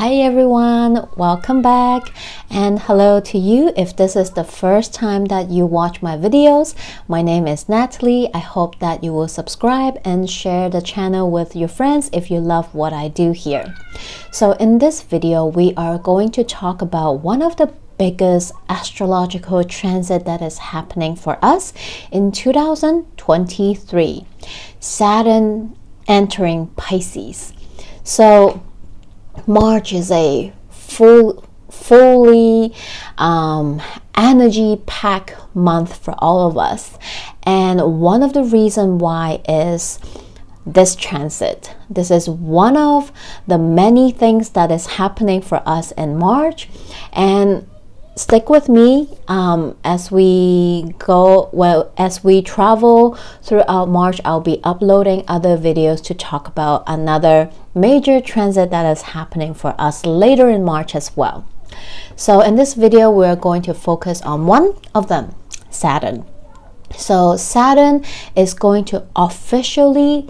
Hi everyone, welcome back, and hello to you if this is the first time that you watch my videos. My name is Natalie. I hope that you will subscribe and share the channel with your friends if you love what I do here. So in this video, we are going to talk about one of the biggest astrological transit that is happening for us in 2023. Saturn entering Pisces. So March is a fully energy-packed month for all of us, and one of the reasons why is this transit. This is one of the many things that is happening for us in March, and stick with me as we travel throughout March. I'll be uploading other videos to talk about another major transit that is happening for us later in March as well. So in this video, we're going to focus on one of them, Saturn. So Saturn is going to officially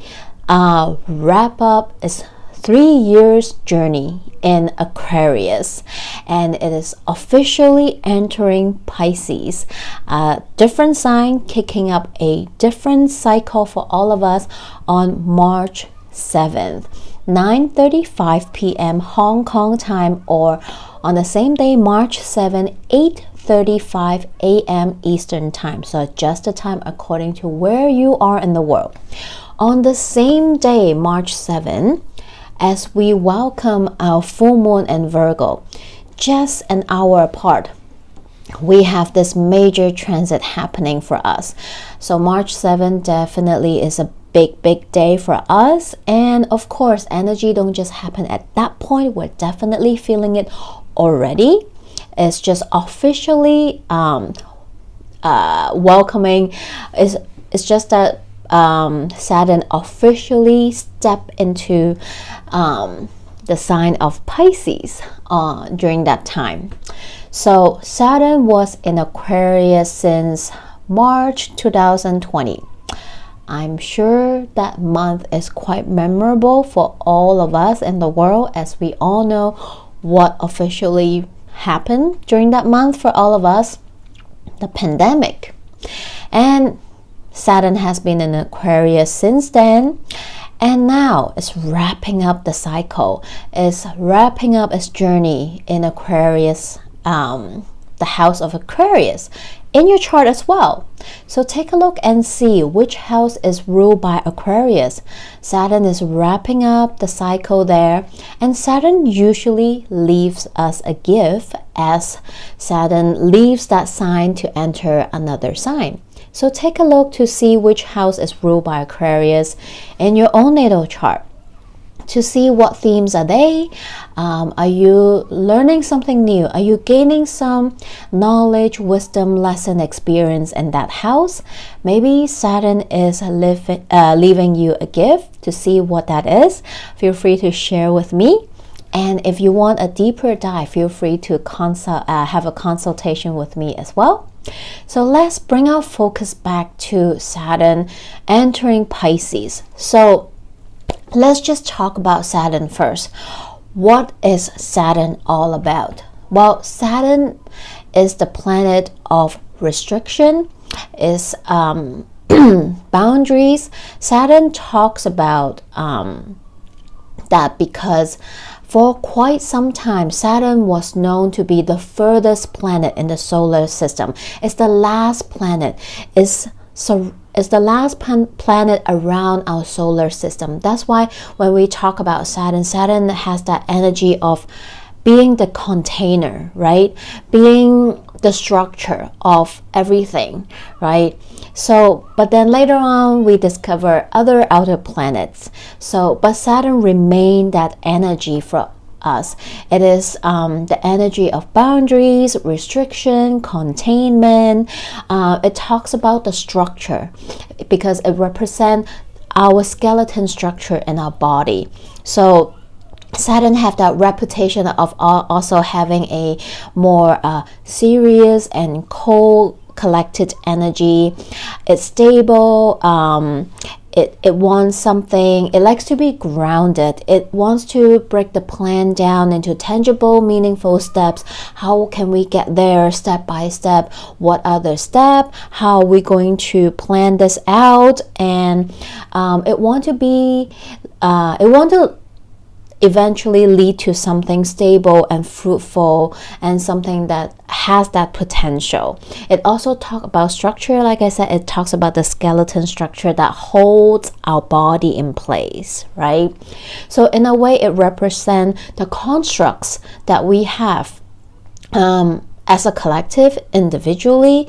wrap up its 3 years journey in Aquarius, and it is officially entering Pisces, a different sign, kicking up a different cycle for all of us on March 7th, 9:35 p.m. Hong Kong time, or on the same day, March 7th, 8:35 a.m. Eastern time. So adjust the time according to where you are in the world. On the same day, March 7th, as we welcome our full moon in Virgo, just an hour apart, we have this major transit happening for us. So March 7th definitely is a big day for us, and of course energy don't just happen at that point. We're definitely feeling it already. It's just officially welcoming. It's just that Saturn officially step into the sign of Pisces during that time. So Saturn was in Aquarius since March 2020. I'm sure that month is quite memorable for all of us in the world, as we all know what officially happened during that month for all of us, the pandemic. And Saturn has been in Aquarius since then, and now it's wrapping up the cycle. It's wrapping up its journey in Aquarius, the house of Aquarius, in your chart as well. So take a look and see which house is ruled by Aquarius. Saturn is wrapping up the cycle there, and Saturn usually leaves us a gift as Saturn leaves that sign to enter another sign. So take a look to see which house is ruled by Aquarius in your own natal chart, to see what themes are they. Are you learning something new? Are you gaining some knowledge, wisdom, lesson, experience in that house? Maybe Saturn is leaving you a gift. To see what that is, feel free to share with me. And if you want a deeper dive, feel free to have a consultation with me as well. So let's bring our focus back to Saturn entering Pisces. So let's just talk about Saturn first. What is Saturn all about? Well, Saturn is the planet of restriction, is boundaries. Saturn talks about that because for quite some time, Saturn was known to be the furthest planet in the solar system. It's the last planet. It's the last planet around our solar system. That's why when we talk about Saturn, Saturn has that energy of being the container, right? Being the structure of everything, right? So, but then later on, we discover other outer planets. So, but Saturn remained that energy for us. It is the energy of boundaries, restriction, containment. It talks about the structure because it represents our skeleton structure in our body. So Saturn have that reputation of also having a more serious and cold collected energy. It's stable. it wants something, it likes to be grounded. It wants to break the plan down into tangible, meaningful steps. How can we get there step by step? What are the steps? How are we going to plan this out? And it want to eventually lead to something stable and fruitful, and something that has that potential. It also talks about structure. Like I said, it talks about the skeleton structure that holds our body in place, right? So in a way, it represents the constructs that we have as a collective, individually,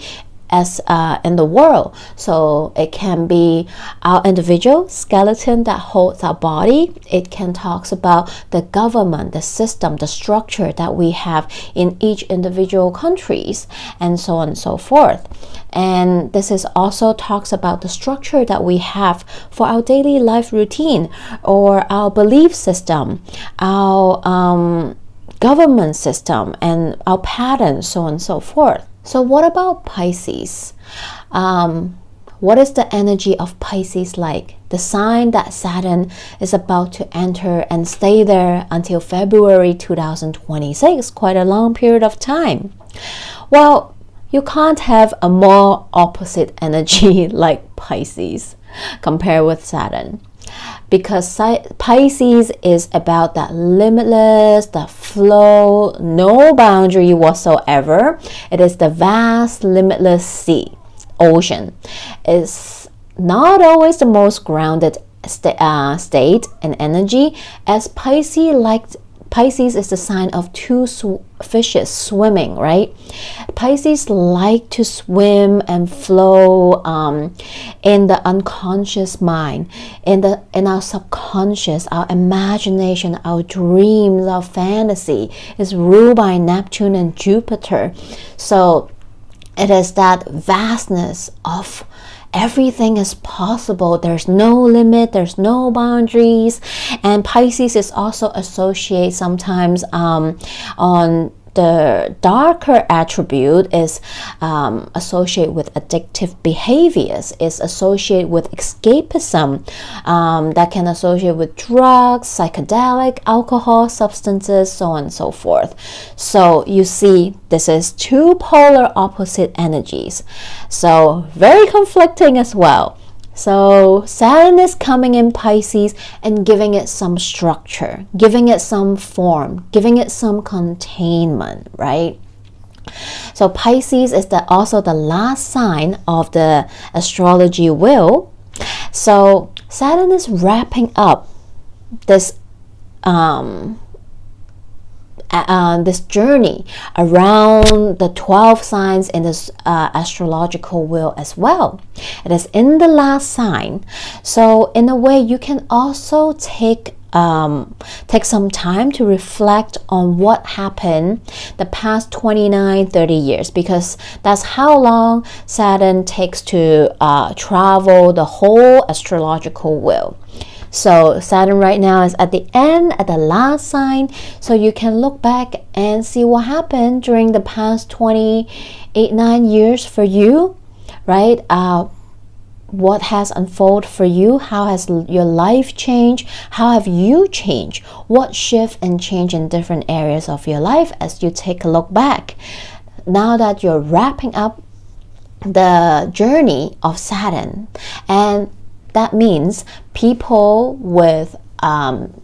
as in the world. So it can be our individual skeleton that holds our body. It can talk about the government, the system, the structure that we have in each individual countries, and so on and so forth. And this is also talks about the structure that we have for our daily life routine, or our belief system, our government system, and our patterns, so on and so forth. So what about Pisces? What is the energy of Pisces like? The sign that Saturn is about to enter and stay there until February 2026, quite a long period of time. Well, you can't have a more opposite energy like Pisces compared with Saturn. Because Pisces is about that limitless, the flow, no boundary whatsoever. It is the vast, limitless sea, ocean. It's not always the most grounded state and energy, as Pisces is the sign of two fishes swimming, right? Pisces like to swim and flow in the unconscious mind, in our subconscious, our imagination, our dreams, our fantasy is ruled by Neptune and Jupiter. So it is that vastness of everything is possible. There's no limit, there's no boundaries. And Pisces is also associated sometimes on the darker attribute is associated with addictive behaviors, is associated with escapism, that can associate with drugs, psychedelic, alcohol, substances, so on and so forth. So you see, this is two polar opposite energies. So very conflicting as well. So Saturn is coming in Pisces and giving it some structure, giving it some form, giving it some containment, right? So Pisces is also the last sign of the astrology wheel. So Saturn is wrapping up this this journey around the 12 signs in this astrological wheel as well. It is in the last sign. So in a way, you can also take some time to reflect on what happened the past 29-30 years, because that's how long Saturn takes to travel the whole astrological wheel. So Saturn right now is at the end, at the last sign. So you can look back and see what happened during the past 9 years for you, right? What has unfolded for you? How has your life changed? How have you changed? What shift and change in different areas of your life as you take a look back? Now that you're wrapping up the journey of Saturn, and that means people with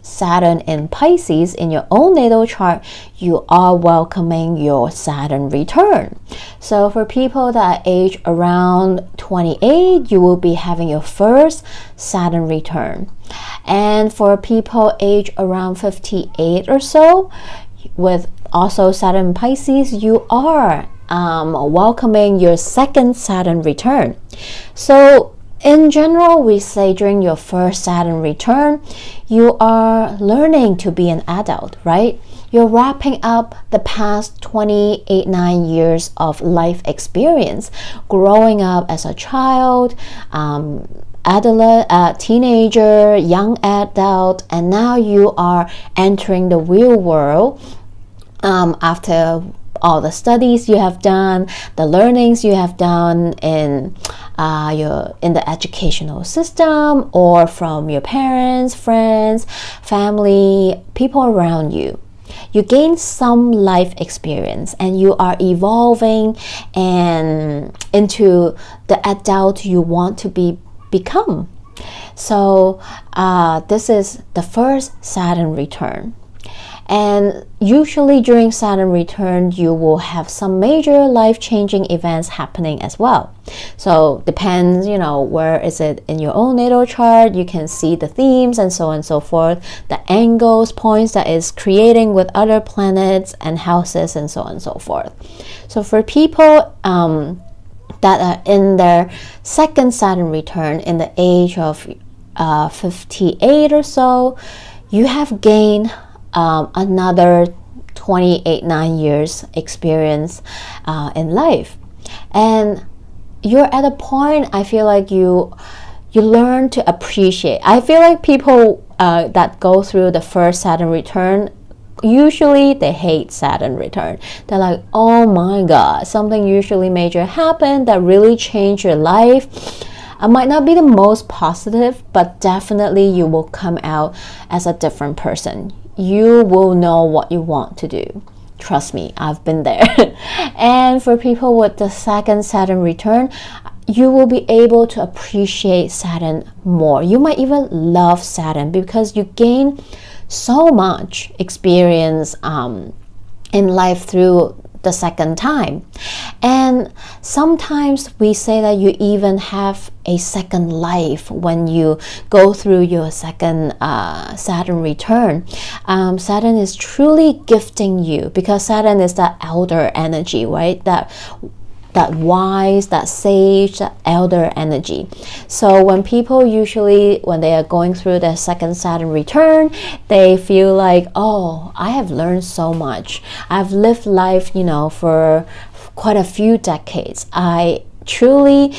Saturn in Pisces in your own natal chart, you are welcoming your Saturn return. So for people that age around 28, you will be having your first Saturn return. And for people age around 58 or so, with also Saturn in Pisces, you are welcoming your second Saturn return. So in general, we say during your first Saturn return, you are learning to be an adult, right? You're wrapping up the past 9 years of life experience, growing up as a child, adolescent, teenager, young adult, and now you are entering the real world after all the studies you have done, the learnings you have done in the educational system, or from your parents, friends, family, people around you. You gain some life experience and you are evolving and into the adult you want to become. So this is the first Saturn return. And usually during Saturn return, you will have some major life-changing events happening as well. So depends, where is it in your own natal chart. You can see the themes and so on and so forth, the angles, points that is creating with other planets and houses and so on and so forth. So for people that are in their second Saturn return in the age of 58 or so, you have gained another 9 years experience in life, and you're at a point, I feel like you learn to appreciate. I feel like people that go through the first Saturn return, usually they hate Saturn return. They're like, oh my god, something usually major happened that really changed your life. It might not be the most positive, but definitely you will come out as a different person. You will know what you want to do. Trust me, I've been there. And for people with the second Saturn return, you will be able to appreciate Saturn more. You might even love Saturn because you gain so much experience in life through the second time. And sometimes we say that you even have a second life when you go through your second Saturn return. Saturn is truly gifting you, because Saturn is that elder energy, right? That wise, that sage, that elder energy. So when people usually, when they are going through their second Saturn return, they feel like, oh, I have learned so much. I've lived life, for quite a few decades. I truly,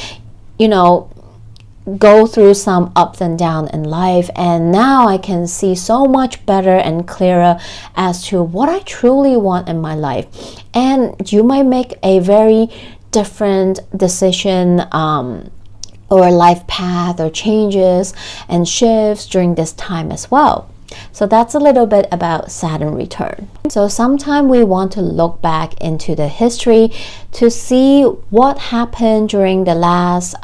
go through some ups and downs in life, and now I can see so much better and clearer as to what I truly want in my life. And you might make a very different decision or life path or changes and shifts during this time as well. So that's a little bit about Saturn return. So sometime we want to look back into the history to see what happened during the last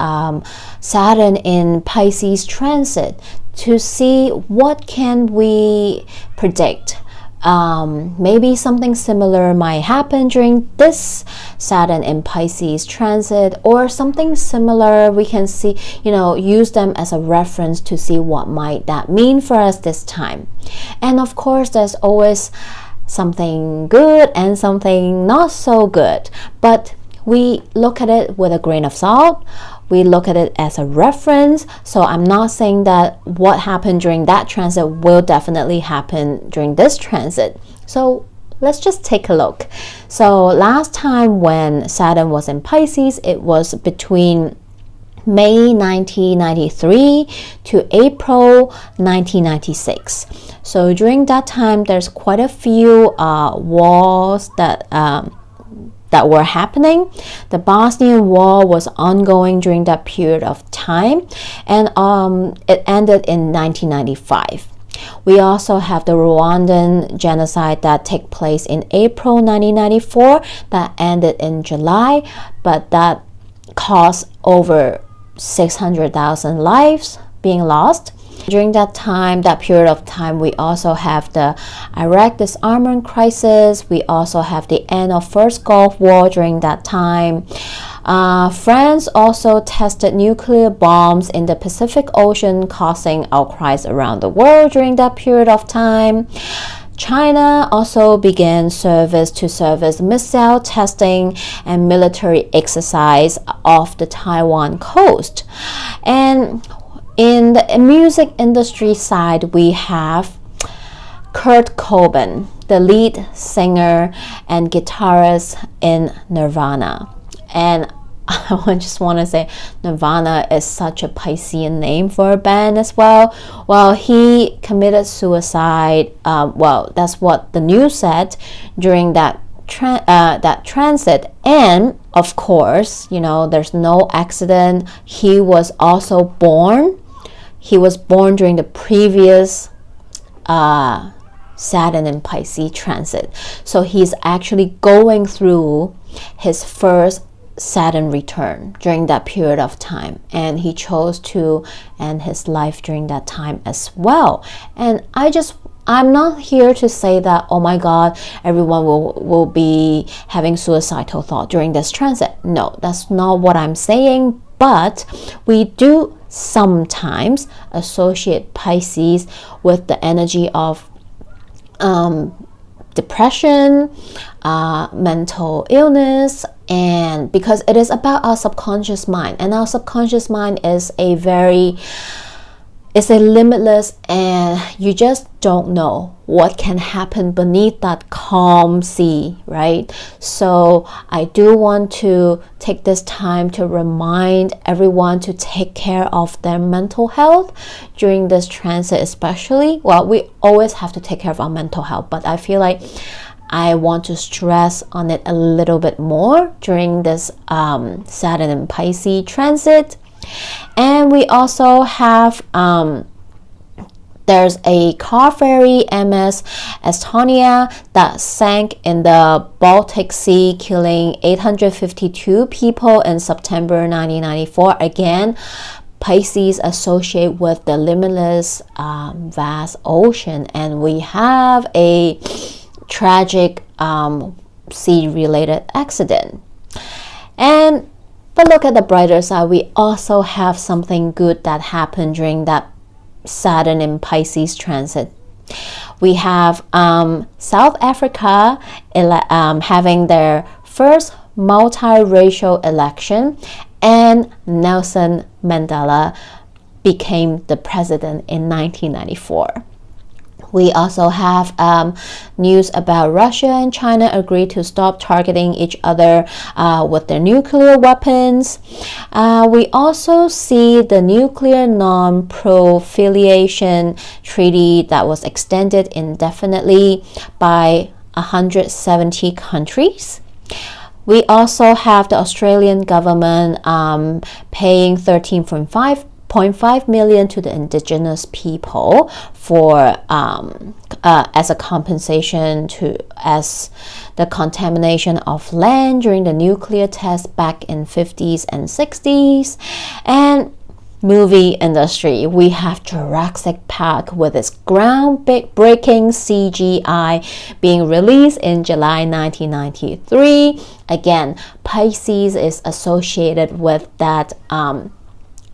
Saturn in Pisces transit, to see what can we predict. Maybe something similar might happen during this Saturn in Pisces transit, or something similar we can see, use them as a reference to see what might that mean for us this time. And of course, there's always something good and something not so good, but we look at it with a grain of salt. We look at it as a reference. So I'm not saying that what happened during that transit will definitely happen during this transit. So let's just take a look. So last time when Saturn was in Pisces, it was between May 1993 to April 1996. So during that time, there's quite a few wars that were happening. The Bosnian War was ongoing during that period of time, and it ended in 1995. We also have the Rwandan genocide that took place in April 1994 that ended in July, but that caused over 600,000 lives being lost. During that time, that period of time, we also have the Iraq disarmament crisis. We also have the end of First Gulf War during that time. France also tested nuclear bombs in the Pacific Ocean, causing outcries around the world during that period of time. China also began surface-to-surface missile testing and military exercise off the Taiwan coast. And in the music industry side, we have Kurt Cobain, the lead singer and guitarist in Nirvana. And I just want to say Nirvana is such a Piscean name for a band as well. Well, he committed suicide. Well, that's what the news said during that transit. And of course, you know, there's no accident. He was also born. He was born during the previous Saturn in Pisces transit. So he's actually going through his first Saturn return during that period of time, and he chose to end his life during that time as well. And I'm not here to say that, oh my god, everyone will be having suicidal thought during this transit. No, that's not what I'm saying. But we do sometimes associate Pisces with the energy of depression, mental illness, and because it is about our subconscious mind, and our subconscious mind is it's a limitless, and you just don't know what can happen beneath that calm sea, right? So I do want to take this time to remind everyone to take care of their mental health during this transit, especially. Well, we always have to take care of our mental health, but I feel like I want to stress on it a little bit more during this Saturn and Pisces transit. And we also have there's a car ferry MS Estonia that sank in the Baltic Sea, killing 852 people in September 1994. Again, Pisces associate with the limitless vast ocean, and we have a tragic sea-related accident. But look at the brighter side, we also have something good that happened during that Saturn in Pisces transit. We have South Africa having their first multiracial election, and Nelson Mandela became the president in 1994. We also have news about Russia and China agree to stop targeting each other with their nuclear weapons. We also see the nuclear non-proliferation treaty that was extended indefinitely by 170 countries. We also have the Australian government paying 13.5 million to the indigenous people for as a compensation as the contamination of land during the nuclear test back in 50s and 60s. And movie industry, we have Jurassic Park with its groundbreaking CGI being released in July 1993. Again, Pisces is associated with that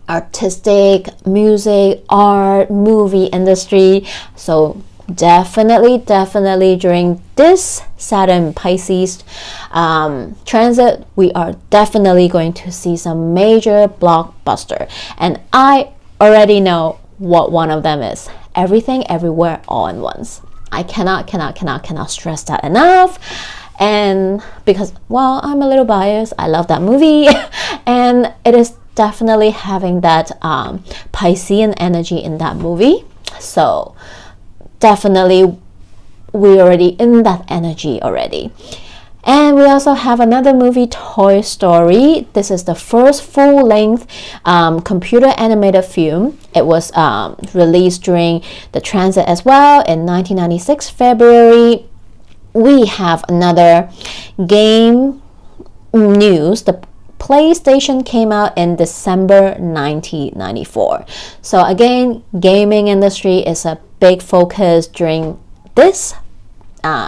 artistic, music, art, movie industry. So definitely during this Saturn Pisces transit, we are definitely going to see some major blockbuster, and I already know what one of them is. Everything Everywhere All at Once. I cannot stress that enough. And because, well, I'm a little biased, I love that movie and it is definitely having that Piscean energy in that movie. So definitely we're already in that energy already. And we also have another movie, Toy Story. This is the first full-length computer animated film. It was released during the transit as well in 1996 February. We have another game news. The PlayStation came out in December 1994. So again, gaming industry is a big focus during this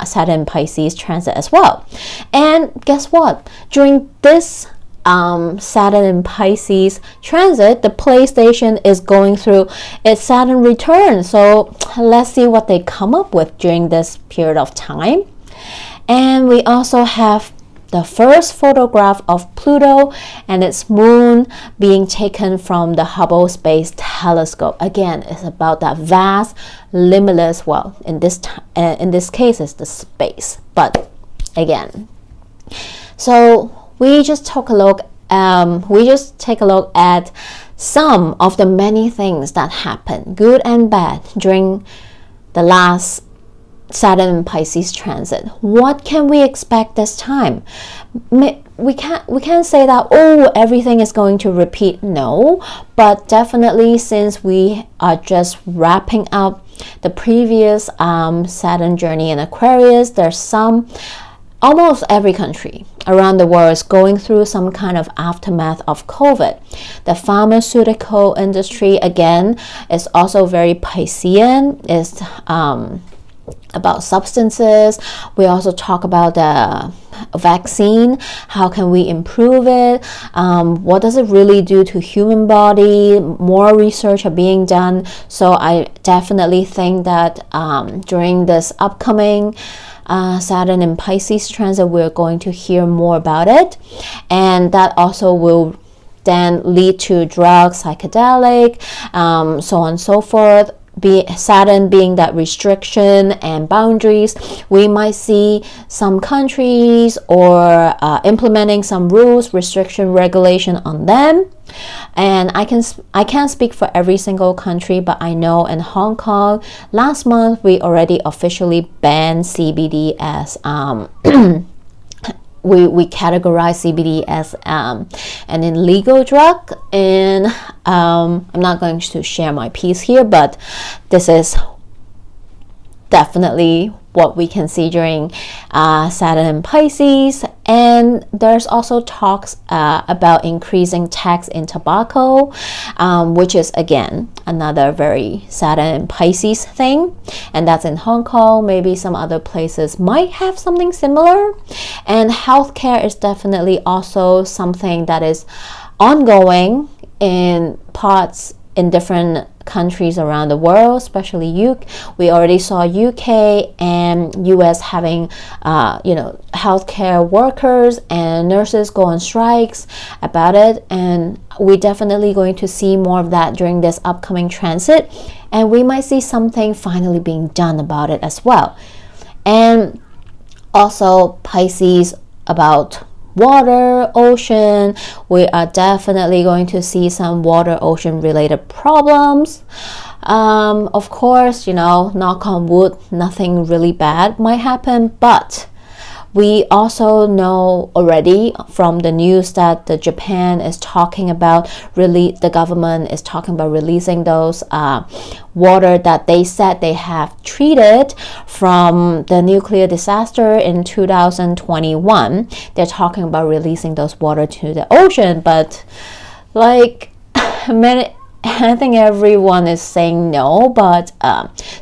Saturn Pisces transit as well. And guess what? During this Saturn and Pisces transit, the PlayStation is going through its Saturn return. So let's see what they come up with during this period of time. And we also have the first photograph of Pluto and its moon being taken from the Hubble Space Telescope. Again, it's about that vast, limitless, well, in this case, it's the space. But again, so we just take a look at some of the many things that happened, good and bad, during the last Saturn and Pisces transit. What can we expect this time? We can't say that, oh, everything is going to repeat. No, but definitely, since we are just wrapping up the previous Saturn journey in Aquarius, there's almost every country around the world is going through some kind of aftermath of COVID. The pharmaceutical industry, again, is also very Piscean. It's about substances. We also talk about the vaccine. How can we improve it? What does it really do to human body? More research are being done. So I definitely think that during this upcoming Saturn and Pisces transit, we're going to hear more about it, and that also will then lead to drugs, psychedelic, so on and so forth. Saturn being that restriction and boundaries, we might see some countries or implementing some rules, restriction, regulation on them. And I can't speak for every single country, but I know in Hong Kong last month we already officially banned CBD as we categorize CBD as an illegal drug, and I'm not going to share my piece here, but this is definitely what we can see during Saturn and Pisces. And there's also talks about increasing tax in tobacco, which is again another very Saturn and Pisces thing, and that's in Hong Kong. Maybe some other places might have something similar. And healthcare is definitely also something that is ongoing in different countries around the world, especially we already saw UK and US having healthcare workers and nurses go on strikes about it, and we're definitely going to see more of that during this upcoming transit, and we might see something finally being done about it as well. And also Pisces, about water, ocean, we are definitely going to see some water, ocean related problems. Of course, knock on wood, nothing really bad might happen, but we also know already from the news that Japan is talking about, the government is talking about releasing those water that they said they have treated from the nuclear disaster in 2021. They're talking about releasing those water to the ocean, but I think everyone is saying no, but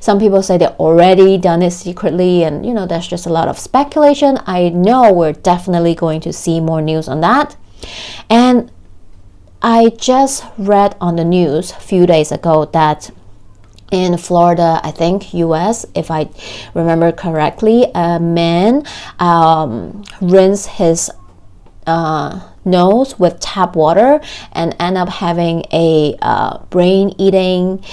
some people say they've already done it secretly, and there's just a lot of speculation. I know we're definitely going to see more news on that. And I just read on the news a few days ago that in Florida, I think US, if I remember correctly, a man rinsed his nose with tap water and end up having a brain-eating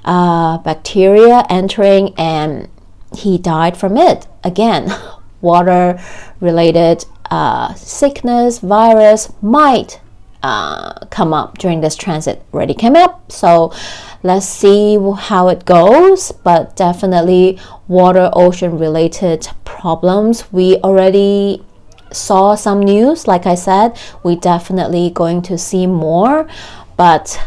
bacteria entering, and he died from it. Again, water-related sickness, virus might come up during this transit. Already came up, so let's see how it goes. But definitely water, ocean related problems. We already saw some news. Like I said, we definitely going to see more, but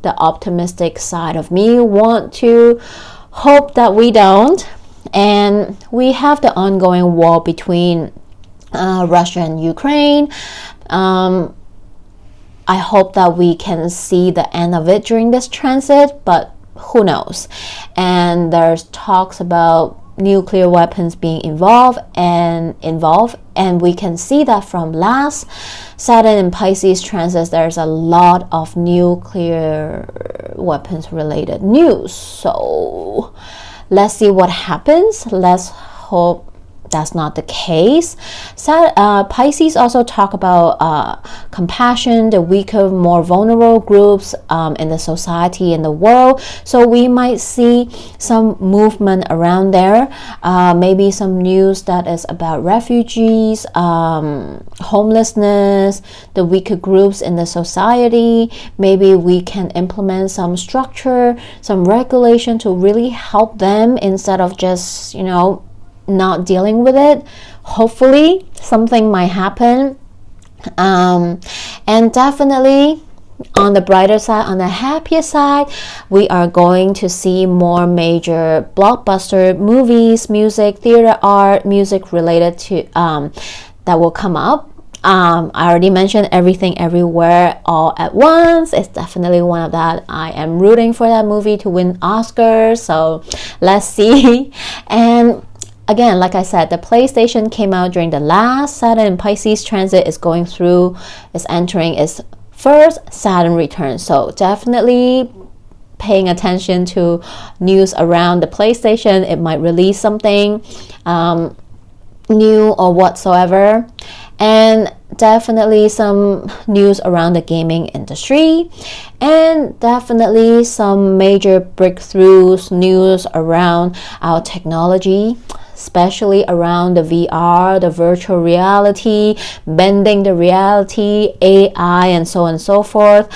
the optimistic side of me want to hope that we don't. And we have the ongoing war between Russia and Ukraine. I hope that we can see the end of it during this transit, but who knows. And there's talks about nuclear weapons being involved, and we can see that from last Saturn and Pisces transits, there's a lot of nuclear weapons related news. So let's see what happens. Let's hope that's not the case. Pisces also talk about compassion, the weaker, more vulnerable groups in the society, in the world. So we might see some movement around there. Maybe some news that is about refugees, homelessness, the weaker groups in the society. Maybe we can implement some structure, some regulation to really help them, instead of just, not dealing with it. Hopefully something might happen. And definitely on the brighter side, on the happier side, we are going to see more major blockbuster movies, music, theater, art, music related to that will come up. I already mentioned Everything Everywhere All at Once. It's definitely one of that. I am rooting for that movie to win Oscars, so let's see. And again, like I said, the PlayStation came out during the last Saturn in Pisces transit. Is going through, is entering its first Saturn return. So definitely paying attention to news around the PlayStation. It might release something new or whatsoever. And definitely some news around the gaming industry, and definitely some major breakthroughs, news around our technology, especially around the VR, the virtual reality, bending the reality, AI, and so on and so forth.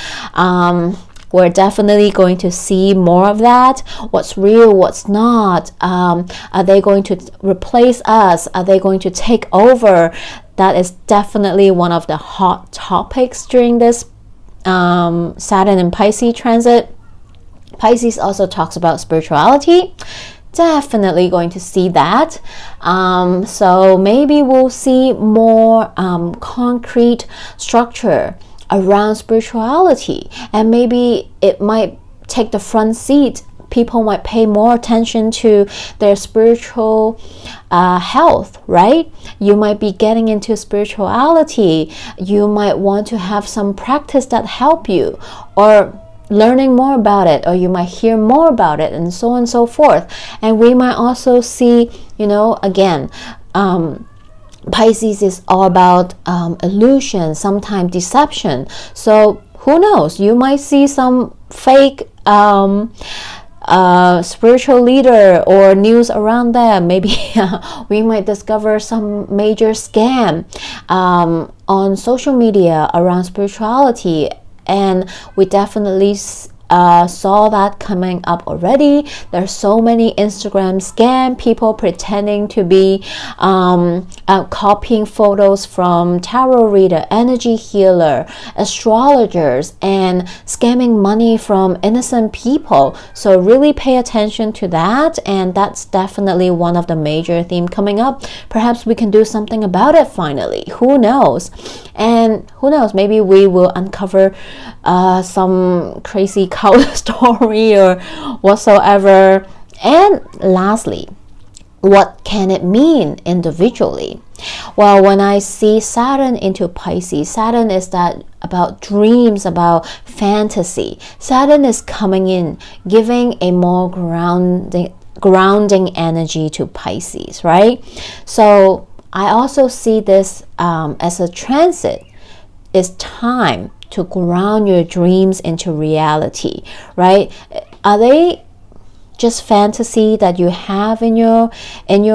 We're definitely going to see more of that. What's real, what's not? Are they going to replace us? Are they going to take over? That is definitely one of the hot topics during this Saturn and Pisces transit. Pisces also talks about spirituality. Definitely going to see that. So maybe we'll see more concrete structure around spirituality, and maybe it might take the front seat. People might pay more attention to their spiritual health, right? You might be getting into spirituality. You might want to have some practice that help you, or learning more about it, or you might hear more about it, and so on and so forth. And we might also see, again, Pisces is all about illusion, sometimes deception. So who knows? You might see some fake spiritual leader or news around them. Maybe we might discover some major scam on social media around spirituality. And we definitely saw that coming up already. There's so many Instagram scam, people pretending to be copying photos from tarot reader, energy healer, astrologers, and scamming money from innocent people. So really pay attention to that, and that's definitely one of the major themes coming up. Perhaps we can do something about it finally. Who knows? And who knows, maybe we will uncover some crazy cult story or whatsoever. And lastly, what can it mean individually? Well, when I see Saturn into Pisces, Saturn is that about dreams, about fantasy. Saturn is coming in, giving a more grounding energy to Pisces, right? So I also see this as a transit. It's time to ground your dreams into reality, right? Are they just fantasy that you have in your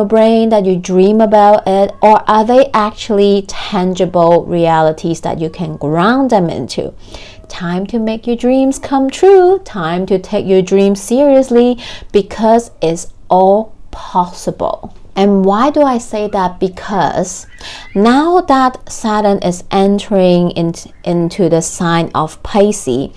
brain, that you dream about it, or are they actually tangible realities that you can ground them into? Time to make your dreams come true. Time to take your dreams seriously, because it's all possible. And why do I say that? Because now that Saturn is entering into the sign of Pisces,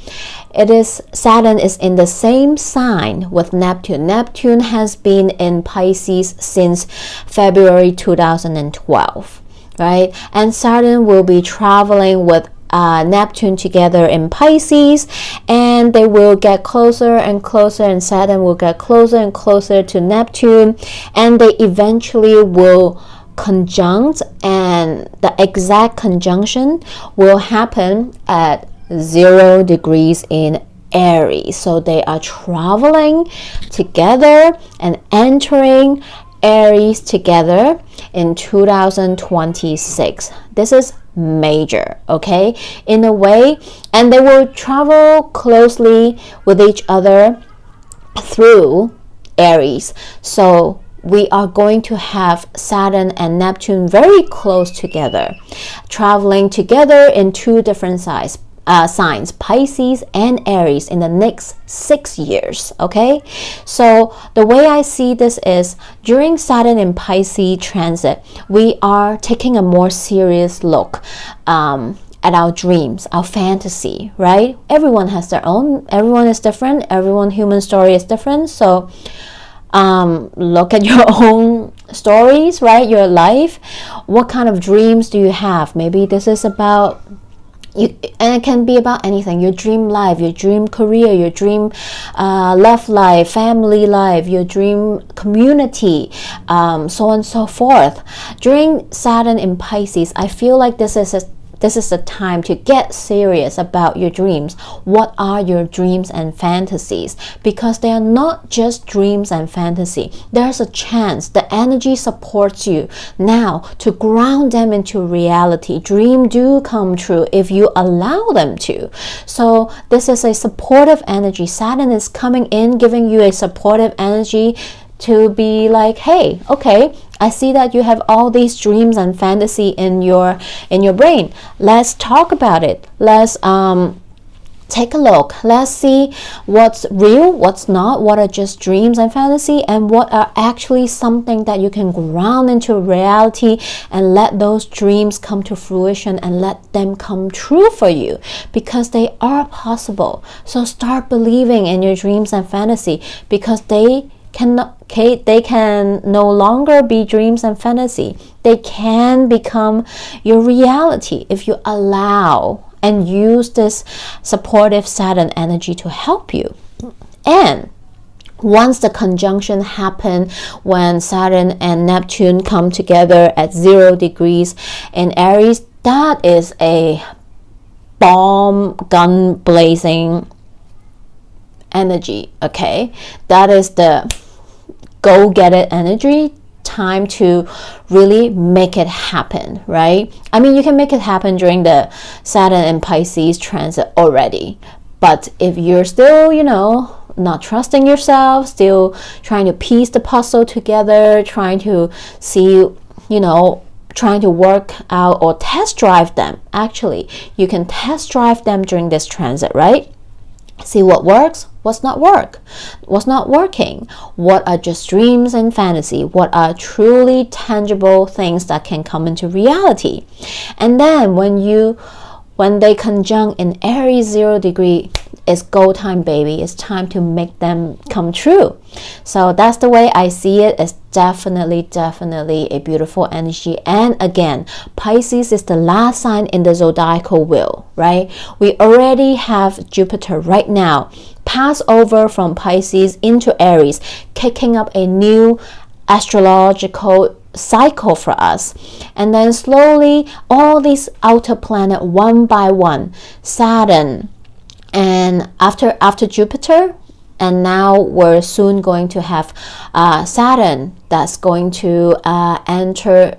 Saturn is in the same sign with Neptune. Neptune has been in Pisces since February 2012, right? And Saturn will be traveling with Neptune together in Pisces, and they will get closer and closer, and Saturn will get closer and closer to Neptune, and they eventually will conjunct, and the exact conjunction will happen at 0 degrees in Aries. So they are traveling together and entering Aries together in 2026. This is major, okay, in a way, and they will travel closely with each other through Aries. So we are going to have Saturn and Neptune very close together, traveling together in two different signs, Pisces and Aries, in the next 6 years. Okay, so the way I see this is during Saturn in Pisces transit, we are taking a more serious look at our dreams, our fantasy, right? Everyone has their own, everyone is different, human story is different. So look at your own stories, right? Your life. What kind of dreams do you have? Maybe this is about you, and it can be about anything. Your dream life, your dream career, your dream love life, family life, your dream community, so on and so forth. During Saturn in Pisces, I feel like this is the time to get serious about your dreams. What are your dreams and fantasies? Because they are not just dreams and fantasy. There's a chance, the energy supports you now to ground them into reality. Dreams do come true if you allow them to. So this is a supportive energy. Saturn is coming in, giving you a supportive energy to be like, hey, okay, I see that you have all these dreams and fantasy in your brain. Let's talk about it. Let's take a look. Let's see what's real, what's not, what are just dreams and fantasy, and what are actually something that you can ground into reality and let those dreams come to fruition and let them come true for you, because they are possible. So start believing in your dreams and fantasy, because they can no longer be dreams and fantasy. They can become your reality if you allow and use this supportive Saturn energy to help you. And once the conjunction happen, when Saturn and Neptune come together at 0 degrees in Aries, that is a bomb gun blazing energy. Okay, that is the go get it energy. Time to really make it happen, right? I mean, you can make it happen during the Saturn and Pisces transit already, but if you're still, not trusting yourself, still trying to piece the puzzle together, trying to see, trying to work out or test drive them. Actually, you can test drive them during this transit, right? See what works, what's not working, what are just dreams and fantasy, what are truly tangible things that can come into reality. And then when they conjunct in Aries 0 degree, it's go time, baby. It's time to make them come true. So that's the way I see it. It's definitely a beautiful energy. And again, Pisces is the last sign in the zodiacal wheel, right? We already have Jupiter right now pass over from Pisces into Aries, kicking up a new astrological cycle for us. And then slowly all these outer planets, one by one, Saturn, and after Jupiter, and now we're soon going to have Saturn that's going to enter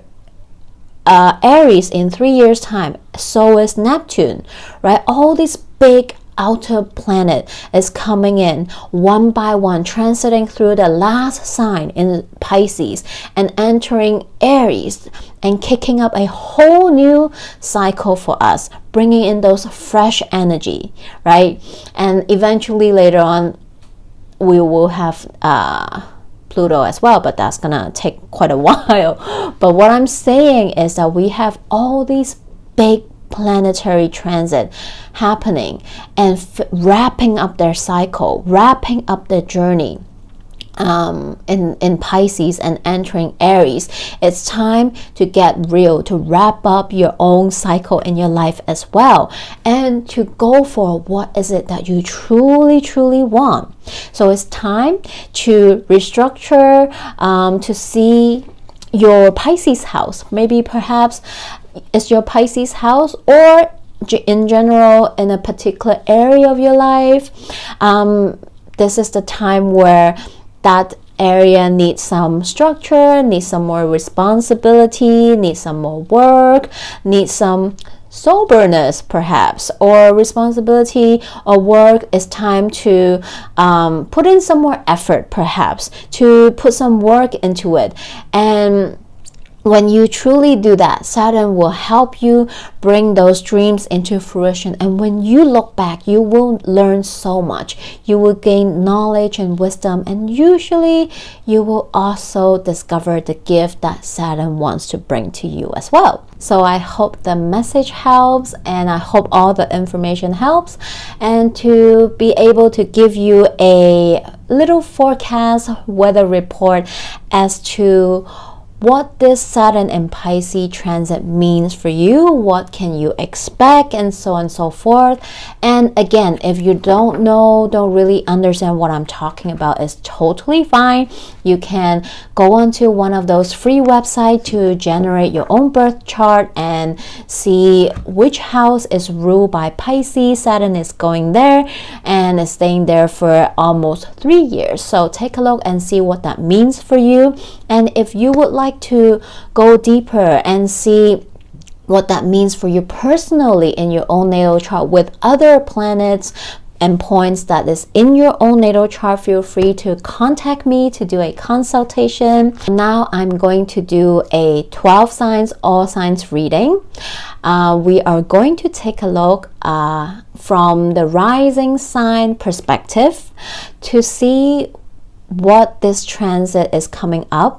Aries in 3 years time. So is Neptune, right? All these big outer planet is coming in one by one, transiting through the last sign in Pisces and entering Aries and kicking up a whole new cycle for us, bringing in those fresh energy, right? And eventually later on we will have Pluto as well, but that's gonna take quite a while. But what I'm saying is that we have all these big planetary transit happening and wrapping up their cycle, wrapping up their journey in Pisces and entering Aries. It's time to get real, to wrap up your own cycle in your life as well, and to go for what is it that you truly want. So it's time to restructure, to see your Pisces house. Maybe perhaps it's your Pisces house, or in general in a particular area of your life. This is the time where that area needs some structure, needs some more responsibility, needs some more work, needs some soberness perhaps, or responsibility or work. Is time to put in some more effort, perhaps to put some work into it. And when you truly do that, Saturn will help you bring those dreams into fruition. And when you look back, you will learn so much. You will gain knowledge and wisdom, and usually you will also discover the gift that Saturn wants to bring to you as well. So I hope the message helps, and I hope all the information helps, and to be able to give you a little forecast weather report as to what this Saturn and Pisces transit means for you, what can you expect, and so on and so forth. And again, if you don't know, don't really understand what I'm talking about, it's totally fine. You can go onto one of those free websites to generate your own birth chart and see which house is ruled by Pisces. Saturn is going there and is staying there for almost 3 years. So take a look and see what that means for you. And if you would like to go deeper and see what that means for you personally in your own natal chart with other planets and points that is in your own natal chart, feel free to contact me to do a consultation. Now I'm going to do a 12 signs, all signs reading. We are going to take a look from the rising sign perspective to see what this transit is coming up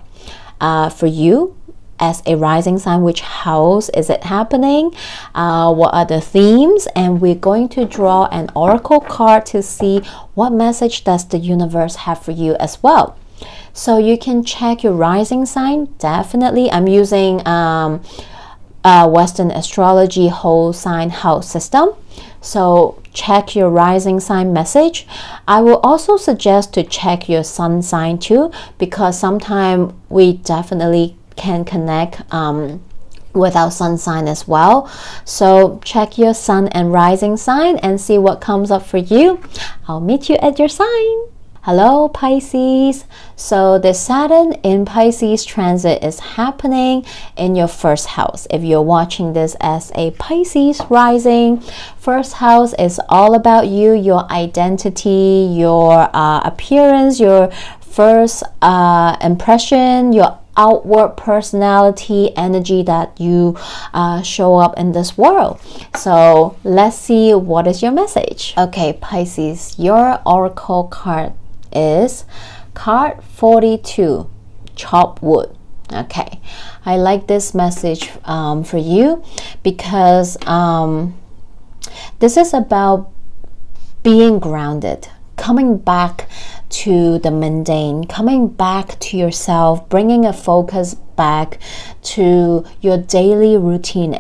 for you as a rising sign. Which house is it happening? What are the themes? And we're going to draw an oracle card to see what message does the universe have for you as well. So you can check your rising sign. Definitely, I'm using Western astrology whole sign house system. So check your rising sign message. I will also suggest to check your sun sign too, because sometimes we definitely can connect with our sun sign as well. So check your sun and rising sign and see what comes up for you. I'll meet you at your sign. Hello Pisces. So the Saturn in Pisces transit is happening in your first house. If you're watching this as a Pisces rising, first house is all about you, your identity, your appearance, your first impression, your outward personality, energy that you show up in this world. So let's see what is your message. Okay, Pisces, your oracle card is card 42, chop wood. Okay, I like this message for you because this is about being grounded, coming back to the mundane, coming back to yourself, bringing a focus back to your daily routine,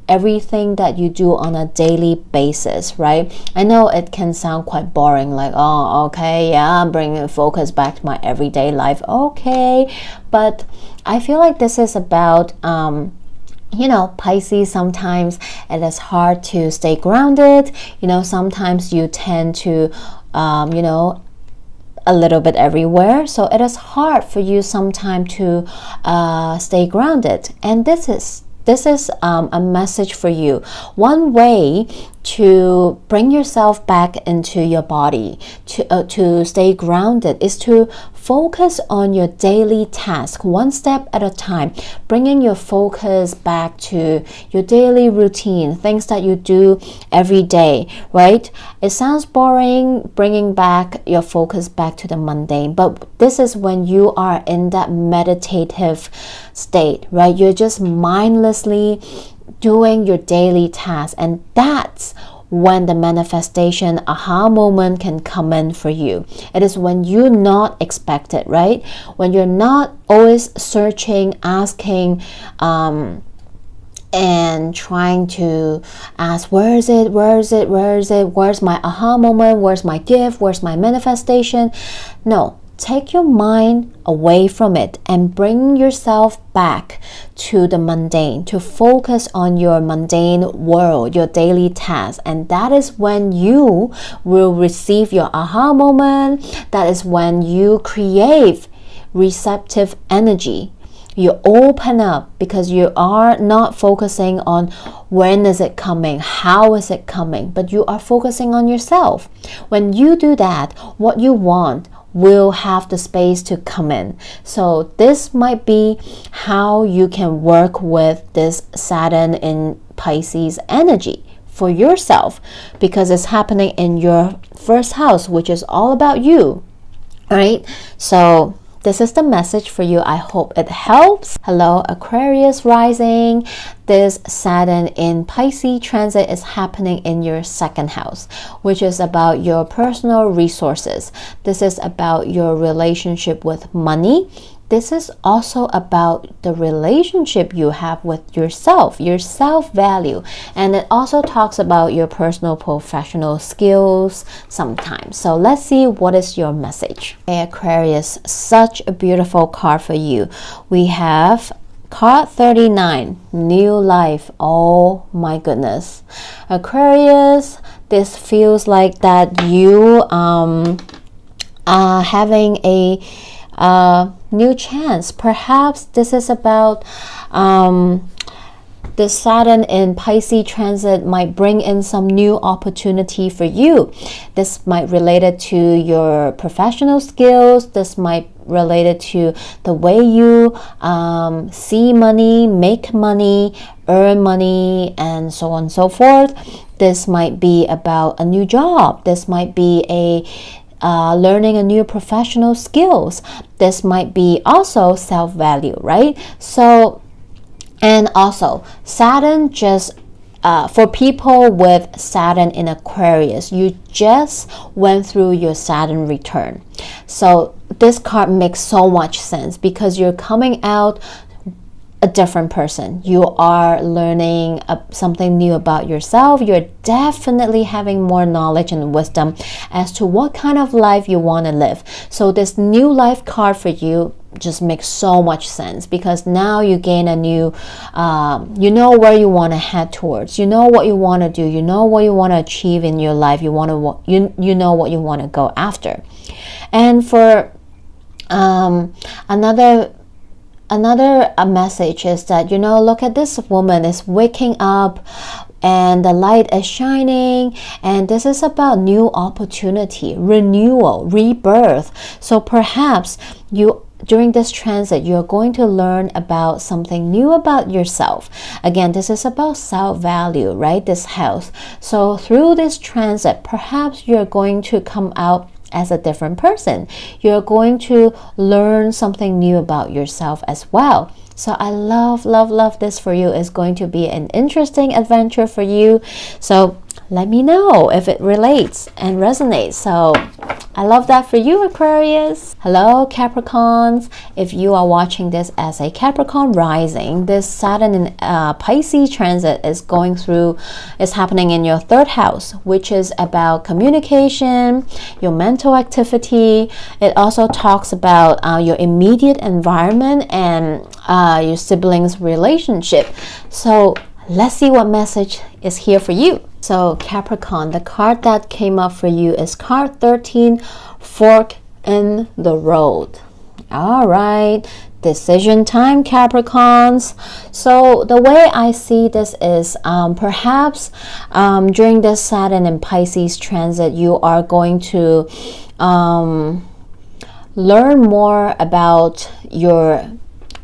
everything that you do on a daily basis, right? I know it can sound quite boring, like, oh, okay, yeah, I'm bringing focus back to my everyday life, okay, but I feel like this is about you know, Pisces, sometimes it is hard to stay grounded. You know, sometimes you tend to you know, a little bit everywhere, so it is hard for you sometimes to stay grounded. And this is a message for you. One way to bring yourself back into your body, to stay grounded, is to focus on your daily task, one step at a time, bringing your focus back to your daily routine, things that you do every day, right? It sounds boring, bringing back your focus back to the mundane, but this is when you are in that meditative state, right? You're just mindlessly doing your daily tasks, and that's when the manifestation aha moment can come in for you. It is when you not expect it, right? When you're not always searching, asking, and trying to ask, where is it, where's my aha moment, where's my gift, where's my manifestation? No, take your mind away from it and bring yourself back to the mundane, to focus on your mundane world, your daily tasks. And that is when you will receive your aha moment. That is when you create receptive energy. You open up because you are not focusing on when is it coming, how is it coming, but you are focusing on yourself. When you do that, what you want will have the space to come in. So this might be how you can work with this Saturn in Pisces energy for yourself, because it's happening in your first house, which is all about you. All right, so this is the message for you. I hope it helps. Hello, Aquarius rising. This Saturn in Pisces transit is happening in your second house, which is about your personal resources. This is about your relationship with money. This is also about the relationship you have with yourself, your self-value. And it also talks about your personal professional skills sometimes. So let's see what is your message. Hey, Aquarius, such a beautiful card for you. We have card 39, new life. Oh my goodness. Aquarius, this feels like that you are having a new chance. Perhaps this is about the Saturn in Pisces transit might bring in some new opportunity for you. This might related to your professional skills. This might related to the way you see money, make money, earn money, and so on and so forth. This might be about a new job. This might be a learning a new professional skills. This might be also self-value, right? So, and also Saturn just for people with Saturn in Aquarius, you just went through your Saturn return. So this card makes so much sense because you're coming out a different person. You are learning something new about yourself. You're definitely having more knowledge and wisdom as to what kind of life you want to live. So this new life card for you just makes so much sense because now you gain a new, you know where you want to head towards. You know what you want to do. You know what you want to achieve in your life. You want to, you know what you want to go after. And for another message is that, you know, look at this woman is waking up and the light is shining, and this is about new opportunity, renewal, rebirth. So perhaps you during this transit you're going to learn about something new about yourself. Again, this is about self-value, right? This house. So through this transit, perhaps you're going to come out as a different person. You're going to learn something new about yourself as well. So I love this for you. It's going to be an interesting adventure for you. So let me know if it relates and resonates. So I love that for you, Aquarius. Hello, Capricorns. If you are watching this as a Capricorn rising, this Saturn in Pisces transit is happening in your third house, which is about communication, your mental activity. It also talks about your immediate environment and your siblings' relationship. So let's see what message is here for you. So Capricorn, the card that came up for you is card 13, fork in the road. All right, decision time, Capricorns. So the way I see this is perhaps during this Saturn and Pisces transit, you are going to learn more about your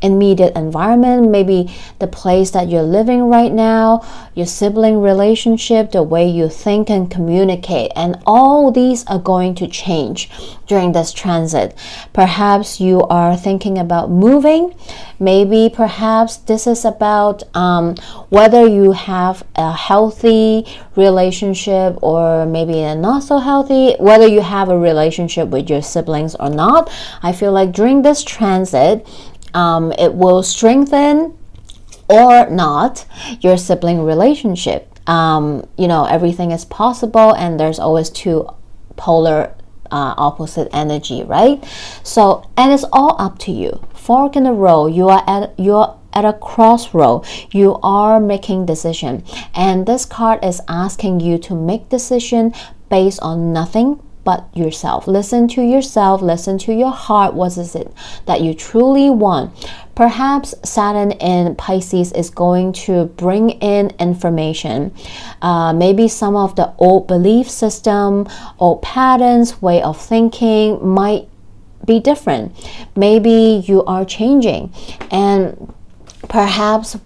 immediate environment, maybe the place that you're living right now, your sibling relationship, the way you think and communicate, and all these are going to change during this transit. Perhaps you are thinking about moving. Maybe perhaps this is about whether you have a healthy relationship or maybe a not so healthy, whether you have a relationship with your siblings or not. I feel like during this transit, it will strengthen or not your sibling relationship. You know, everything is possible, and there's always two polar opposite energy, right? So, and it's all up to you. Fork in the road. You're at a crossroad. You are making decision, and this card is asking you to make decision based on nothing but yourself. Listen to yourself, listen to your heart. What is it that you truly want? Perhaps Saturn in Pisces is going to bring in information. Maybe some of the old belief system, old patterns, way of thinking might be different. Maybe you are changing, and perhaps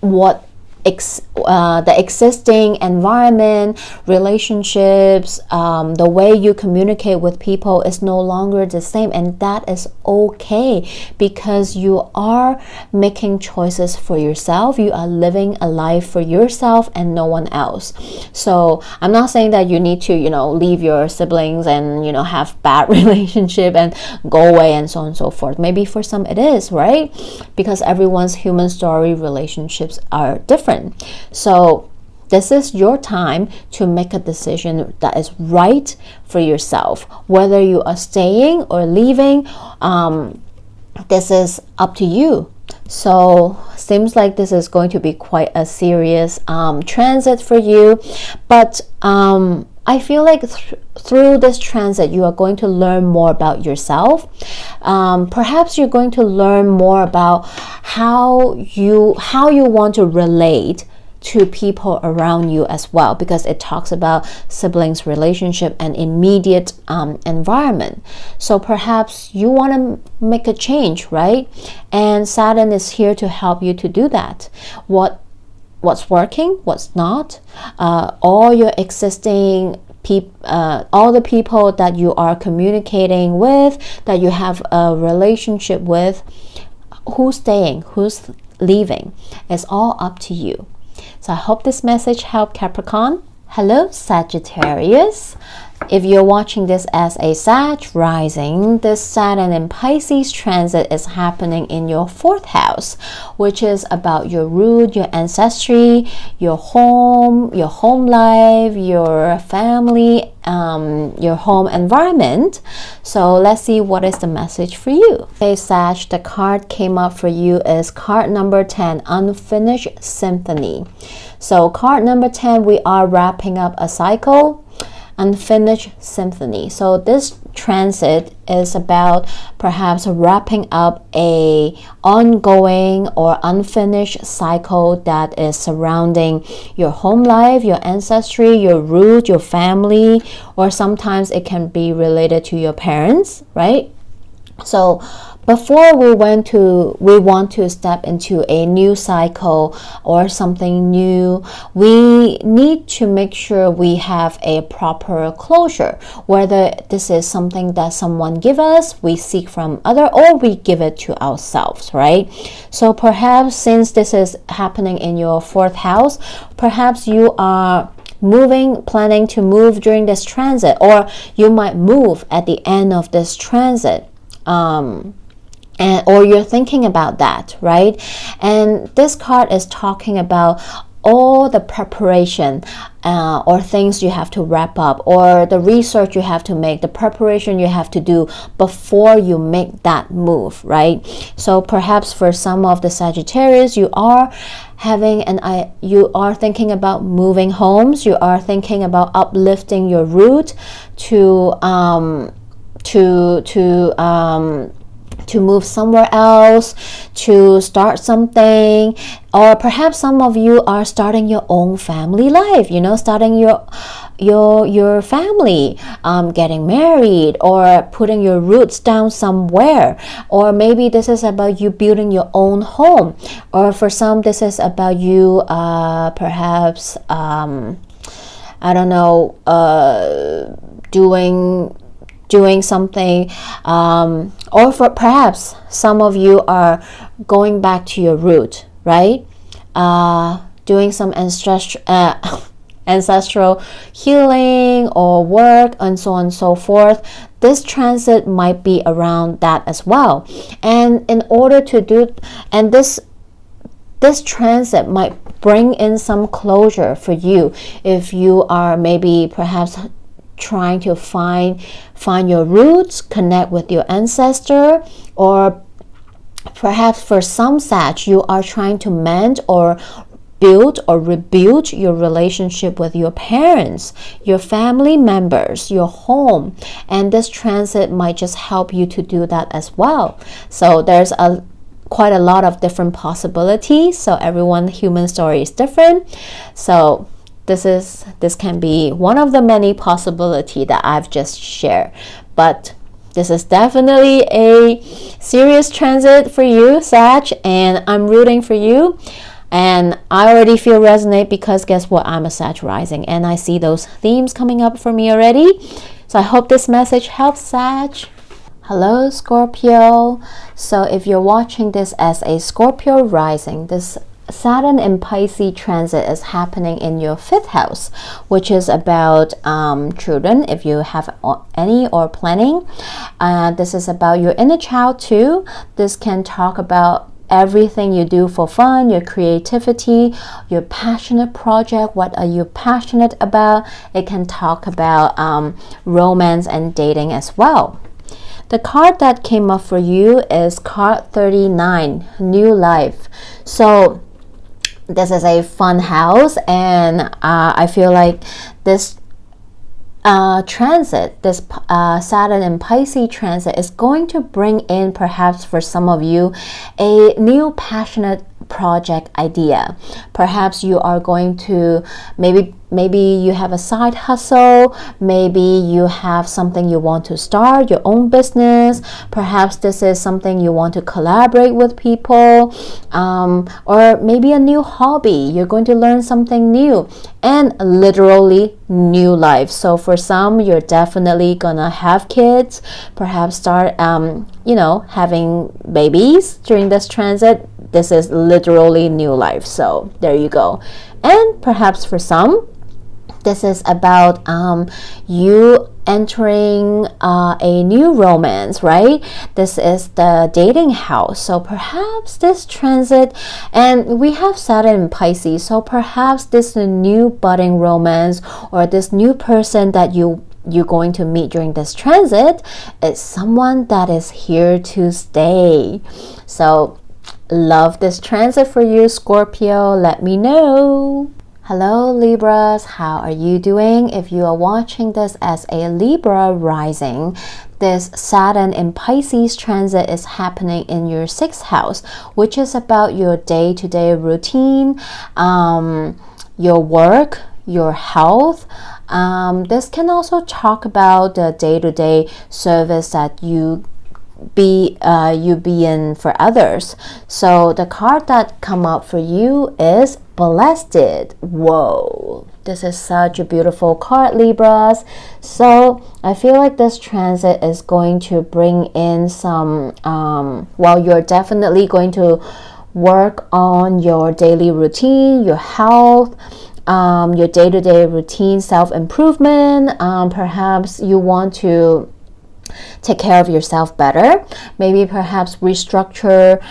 what the existing environment, relationships, the way you communicate with people is no longer the same, and that is okay, because you are making choices for yourself. You are living a life for yourself and no one else. So I'm not saying that you need to, leave your siblings and, have bad relationship and go away and so on and so forth. Maybe for some it is, right? Because everyone's human story, relationships are different. So this is your time to make a decision that is right for yourself. Whether you are staying or leaving, this is up to you. So seems like this is going to be quite a serious transit for you. But I feel like through this transit, you are going to learn more about yourself. Perhaps you're going to learn more about how you want to relate to people around you as well, because it talks about siblings relationship and immediate environment. So perhaps you want to make a change, right? And Saturn is here to help you to do that. What's working, what's not, all your existing all the people that you are communicating with, that you have a relationship with, who's staying, who's leaving, it's all up to you. So I hope this message helped, Capricorn. Hello, Sagittarius. If you're watching this as a Sag rising, this Saturn in Pisces transit is happening in your 4th house, which is about your root, your ancestry, your home life, your family, your home environment. So let's see what is the message for you. Okay, Sag, the card came up for you is card number 10, Unfinished Symphony. So card number 10, we are wrapping up a cycle. Unfinished Symphony. So this transit is about perhaps wrapping up a ongoing or unfinished cycle that is surrounding your home life, your ancestry, your root, your family, or sometimes it can be related to your parents, right? So before we want to step into a new cycle or something new, we need to make sure we have a proper closure, whether this is something that someone give us, we seek from other, or we give it to ourselves, right? So perhaps since this is happening in your 4th house, perhaps you are planning to move during this transit, or you might move at the end of this transit. Or you're thinking about that, right? And this card is talking about all the preparation or things you have to wrap up, or the research you have to make, the preparation you have to do before you make that move, right? So perhaps for some of the Sagittarius, you are thinking about moving homes, you are thinking about uplifting your root to move somewhere else, to start something, or perhaps some of you are starting your own family life, starting your family, getting married, or putting your roots down somewhere. Or maybe this is about you building your own home, or for some this is about you perhaps doing something, or for perhaps some of you are going back to your root, right? Doing some ancestral healing or work and so on and so forth. This transit might be around that as well. And in order to do, and this transit might bring in some closure for you if you are maybe perhaps trying to find your roots, connect with your ancestor, or perhaps for some Sag, you are trying to mend or build or rebuild your relationship with your parents, your family members, your home, and this transit might just help you to do that as well. So there's quite a lot of different possibilities. So everyone's human story is different. So this can be one of the many possibilities that I've just shared, but this is definitely a serious transit for you, Sag, and I'm rooting for you. And I already feel resonate because guess what? I'm a Sag rising and I see those themes coming up for me already. So I hope this message helps, Sag. Hello, Scorpio. So if you're watching this as a Scorpio rising, this Saturn in Pisces transit is happening in your 5th house, which is about children, if you have any or planning. This is about your inner child too. This can talk about everything you do for fun, your creativity, your passionate project. What are you passionate about? It can talk about romance and dating as well. The card that came up for you is card 39, New Life. So this is a fun house, and I feel like this transit, this Saturn and Pisces transit is going to bring in, perhaps for some of you, a new passionate project idea. Perhaps you are going to maybe you have a side hustle, maybe you have something you want to start, your own business. Perhaps this is something you want to collaborate with people, or maybe a new hobby. You're going to learn something new, and literally new life. So for some, you're definitely gonna have kids, perhaps start having babies during this transit. This is literally new life. So there you go. And perhaps for some, this is about you entering a new romance, right? This is the dating house. So perhaps this transit, and we have Saturn in Pisces, so perhaps this new budding romance or this new person that you're going to meet during this transit is someone that is here to stay. So love this transit for you, Scorpio. Let me know. Hello, Libras. How are you doing? If you are watching this as a Libra rising, this Saturn in Pisces transit is happening in your 6th house, which is about your day-to-day routine, your work, your health. This can also talk about the day-to-day service that you be in for others. So the card that come up for you is Blessed. Whoa, this is such a beautiful card, Libras. So I feel like this transit is going to bring in some you're definitely going to work on your daily routine, your health, your day-to-day routine, self-improvement. Perhaps you want to take care of yourself better, maybe perhaps restructure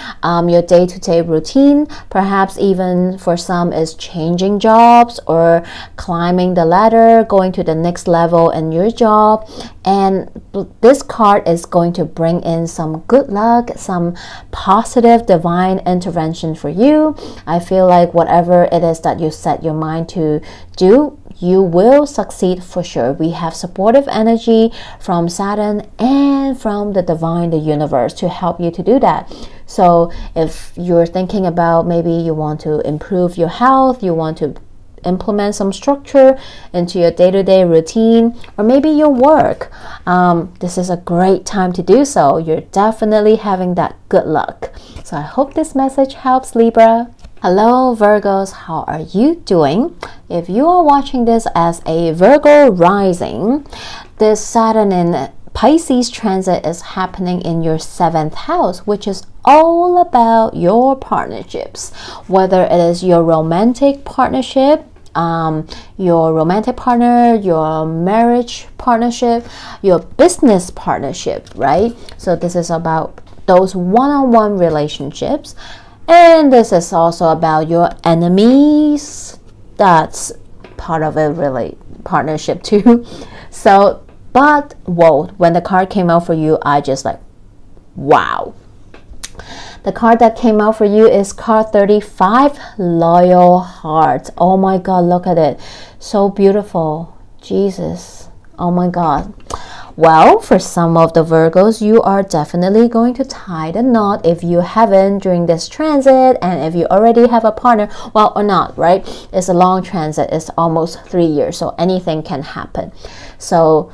your day-to-day routine. Perhaps even for some is changing jobs or climbing the ladder, going to the next level in your job. And this card is going to bring in some good luck, some positive divine intervention for you. I feel like whatever it is that you set your mind to do, you will succeed for sure. We have supportive energy from Saturn and from the divine, the universe, to help you to do that. So if you're thinking about maybe you want to improve your health, you want to implement some structure into your day-to-day routine, or maybe your work, this is a great time to do so. You're definitely having that good luck. So I hope this message helps, Libra. Hello, Virgos. How are you doing? If you are watching this as a Virgo rising, this Saturn in Pisces transit is happening in your 7th house, which is all about your partnerships, whether it is your romantic partnership, your romantic partner, your marriage partnership, your business partnership, right? So this is about those one-on-one relationships. And this is also about your enemies. That's part of a really partnership too. So, but whoa, when the card came out for you, I just like, wow. The card that came out for you is card 35, Loyal Heart. Oh my God, look at it. So beautiful. Jesus. Oh my God. Well, for some of the Virgos, you are definitely going to tie the knot if you haven't during this transit, and if you already have a partner, well, or not, right? It's a long transit. It's almost 3 years, so anything can happen. So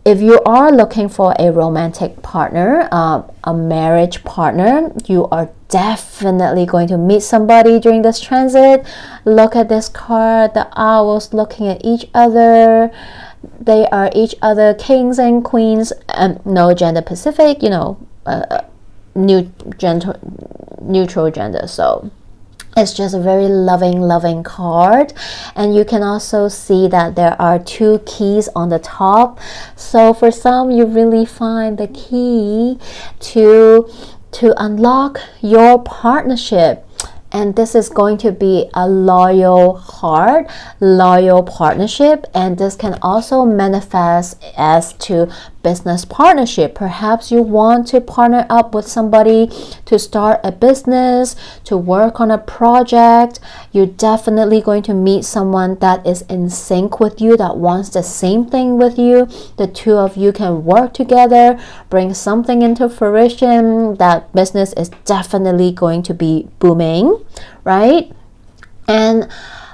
if you are looking for a romantic partner, a marriage partner, you are definitely going to meet somebody during this transit. Look at this card, the owls looking at each other. They are each other kings and queens, and no gender specific, you know, neutral gender. So it's just a very loving card. And you can also see that there are 2 keys on the top. So for some, you really find the key to unlock your partnership. And this is going to be a loyal heart, loyal partnership. And this can also manifest as to business partnership. Perhaps you want to partner up with somebody to start a business, to work on a project. You're definitely going to meet someone that is in sync with you, that wants the same thing with you. The 2 of you can work together, bring something into fruition. That business is definitely going to be booming, right? And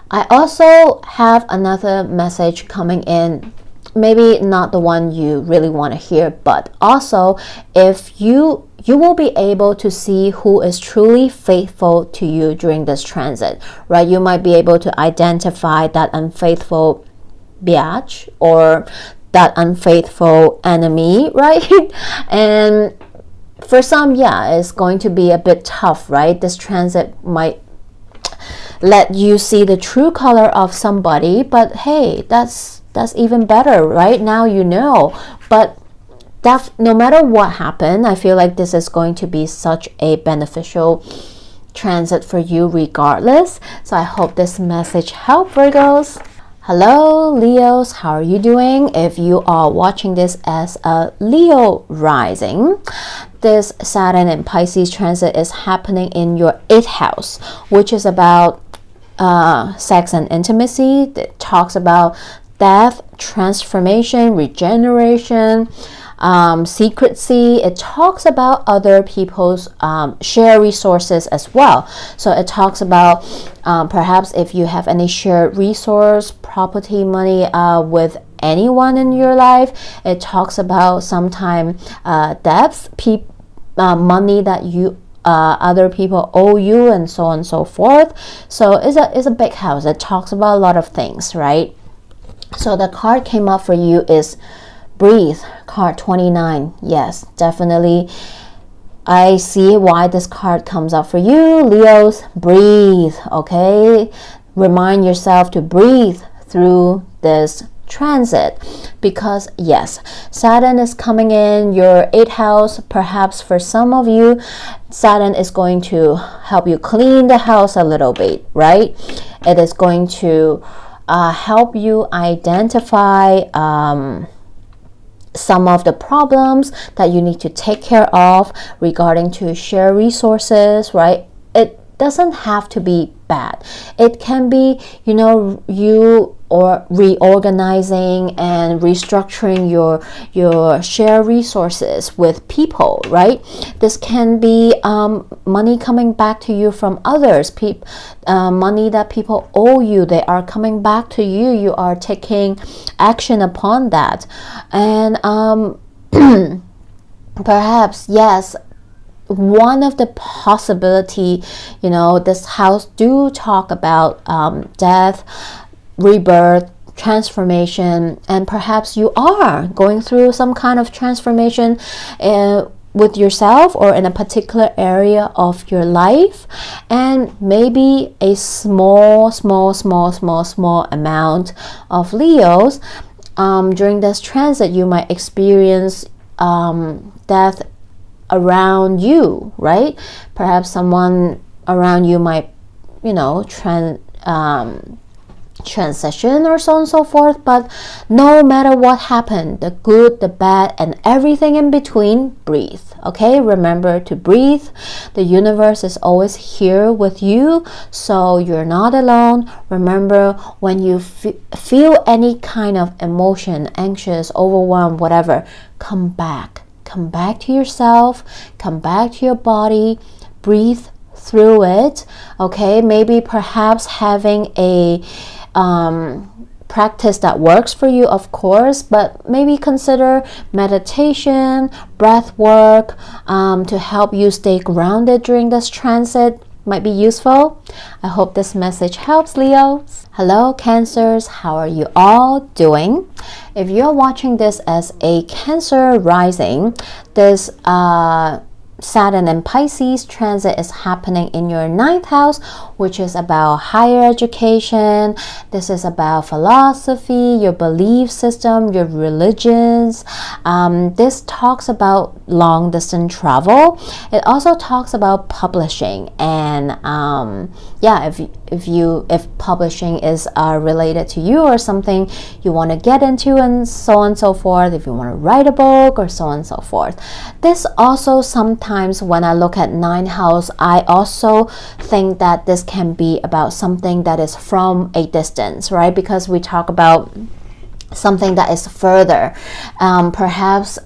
I also have another message coming in. Maybe not the one you really want to hear, but also if you will be able to see who is truly faithful to you during this transit, right? You might be able to identify that unfaithful biatch or that unfaithful enemy, right? And for some, yeah, it's going to be a bit tough, right? This transit might let you see the true color of somebody, but hey, that's even better, right? Now you know. But no matter what happened, I feel like this is going to be such a beneficial transit for you regardless. So I hope this message helped, Virgos. Hello, Leos. How are you doing? If you are watching this as a Leo rising, this Saturn and Pisces transit is happening in your 8th house, which is about sex and intimacy. It talks about death, transformation, regeneration, secrecy. It talks about other people's share resources as well. So it talks about perhaps if you have any shared resource, property, money with anyone in your life. It talks about sometime debts, money that you other people owe you, and so on and so forth. So it's a big house. It talks about a lot of things, right? So the card came up for you is breathe, card 29. Yes, definitely. I see why this card comes up for you, Leos. Breathe, okay? Remind yourself to breathe through this transit, because yes, Saturn is coming in your 8th house. Perhaps for some of you, Saturn is going to help you clean the house a little bit, right? It is going to help you identify some of the problems that you need to take care of regarding to share resources, right? It doesn't have to be bad. It can be, you know, you or reorganizing and restructuring your share resources with people, right? This can be money coming back to you from others, money that people owe you. They are coming back to you. You are taking action upon that. And perhaps, yes, one of the possibility, you know, this house do talk about death, rebirth, transformation, and perhaps you are going through some kind of transformation with yourself or in a particular area of your life, and maybe a small amount of Leos during this transit, you might experience death around you, right? Perhaps someone around you might, you know, transition or so on and so forth. But no matter what happened, the good, the bad, and everything in between, breathe. Okay, remember to breathe. The universe is always here with you, so you're not alone. Remember, when you feel any kind of emotion, anxious, overwhelmed, whatever, come back to yourself, come back to your body, breathe through it. Okay, maybe perhaps having a practice that works for you, of course, but maybe consider meditation, breath work to help you stay grounded during this transit. Might be useful. I hope this message helps, Leo. Hello, Cancers. How are you all doing? If you're watching this as a Cancer rising, this Saturn and Pisces transit is happening in your 9th house, which is about higher education. This is about philosophy, your belief system, your religions. This talks about long distance travel. It also talks about publishing, and if publishing is related to you or something you want to get into, and so on and so forth, if you want to write a book or so on and so forth. This also sometimes when I look at 9th house, I also think that this can be about something that is from a distance, right? Because we talk about something that is further. Perhaps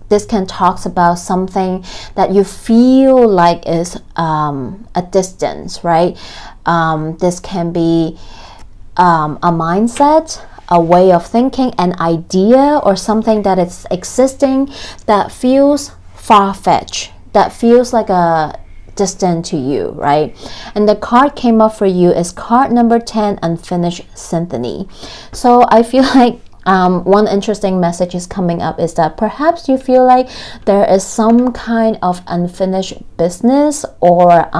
this can talk about something that you feel like is a distance, right? This can be a mindset, a way of thinking, an idea, or something that is existing that feels far-fetched, that feels like a distant to you, right? And the card came up for you is card number 10, Unfinished Symphony. So I feel like one interesting message is coming up is that perhaps you feel like there is some kind of unfinished business, or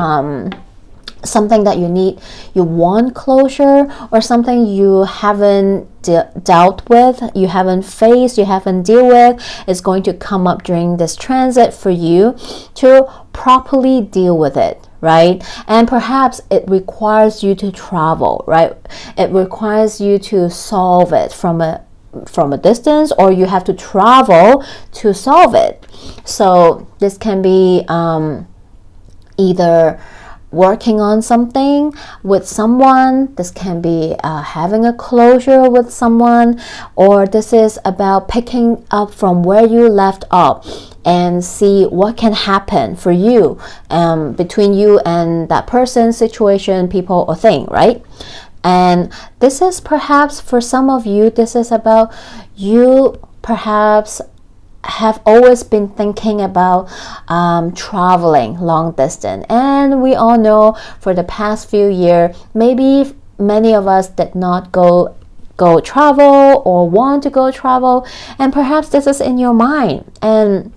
something that you want closure, or something you haven't dealt with, you haven't faced, you haven't dealt with, is going to come up during this transit for you to properly deal with it, right? And perhaps it requires you to travel, right? It requires you to solve it from a distance, or you have to travel to solve it. So this can be either working on something with someone, this can be having a closure with someone, or this is about picking up from where you left off and see what can happen for you between you and that person, situation, people, or thing, right? And this is perhaps for some of you, this is about you perhaps have always been thinking about traveling long distance, and we all know for the past few years, maybe many of us did not go travel or want to go travel, and perhaps this is in your mind. And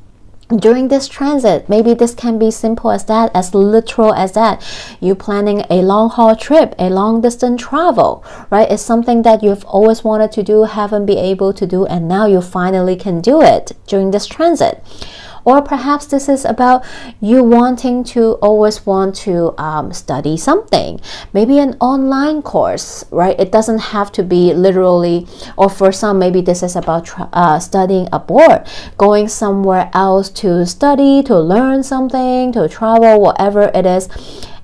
during this transit, maybe this can be simple as that, as literal as that. You planning a long haul trip, a long distance travel, right? It's something that you've always wanted to do, haven't been able to do, and now you finally can do it during this transit. Or perhaps this is about you wanting to always want to study something, maybe an online course, right? It doesn't have to be literally, or for some, maybe this is about studying abroad, going somewhere else to study, to learn something, to travel, whatever it is.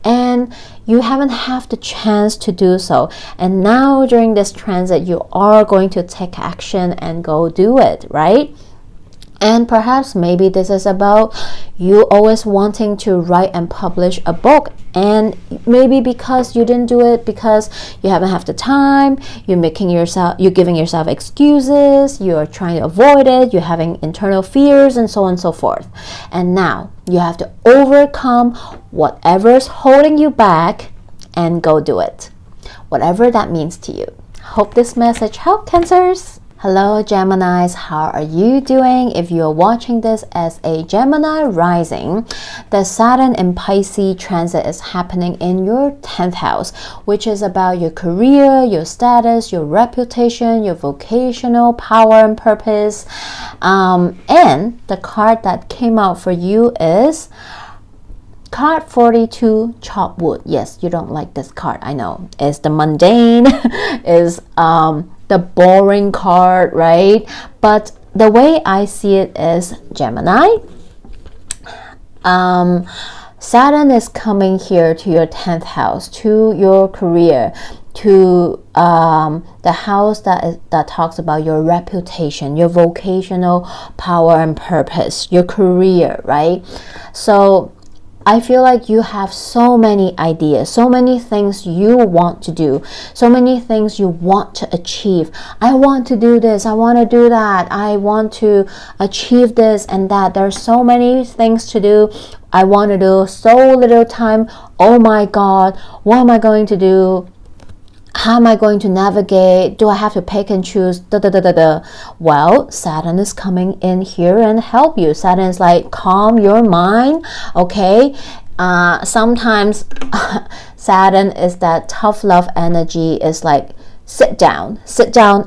And you haven't had the chance to do so. And now during this transit, you are going to take action and go do it, right? And perhaps maybe this is about you always wanting to write and publish a book, and maybe because you didn't do it because you haven't had the time, you're giving yourself excuses, you're trying to avoid it, you're having internal fears, and so on and so forth. And now you have to overcome whatever's holding you back and go do it, whatever that means to you. Hope this message helped, Cancers. Hello, Geminis. How are you doing? If you're watching this as a Gemini rising, the Saturn and Pisces transit is happening in your 10th house, which is about your career, your status, your reputation, your vocational power and purpose. And the card that came out for you is card 42, Chop Wood. Yes, you don't like this card, I know. It's the mundane, is the boring card, right? But the way I see it is, Gemini, Saturn is coming here to your 10th house, to your career, to the house that talks about your reputation, your vocational power and purpose, your career, right? So I feel like you have so many ideas, so many things you want to do, so many things you want to achieve. I want to do this, I want to do that, I want to achieve this and that. There's so many things to do. I want to do, so little time. Oh my God, what am I going to do? How am I going to navigate? Do I have to pick and choose? Well, Saturn is coming in here and help you. Saturn is like, calm your mind, okay? Sometimes Saturn is that tough love energy. Is like, sit down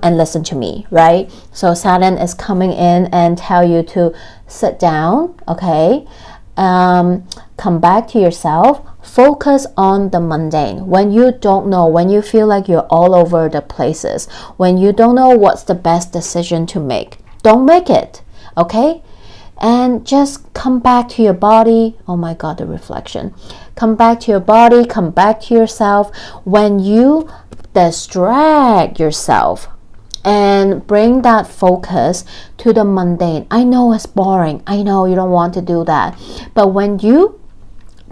and listen to me, right? So Saturn is coming in and tell you to sit down, okay? Come back to yourself. Focus on the mundane. When you don't know, when you feel like you're all over the places, when you don't know what's the best decision to make, don't make it, okay? And just come back to your body. Oh my God, the reflection. Come back to your body, come back to yourself. When you distract yourself and bring that focus to the mundane. I know it's boring. I know you don't want to do that. But when you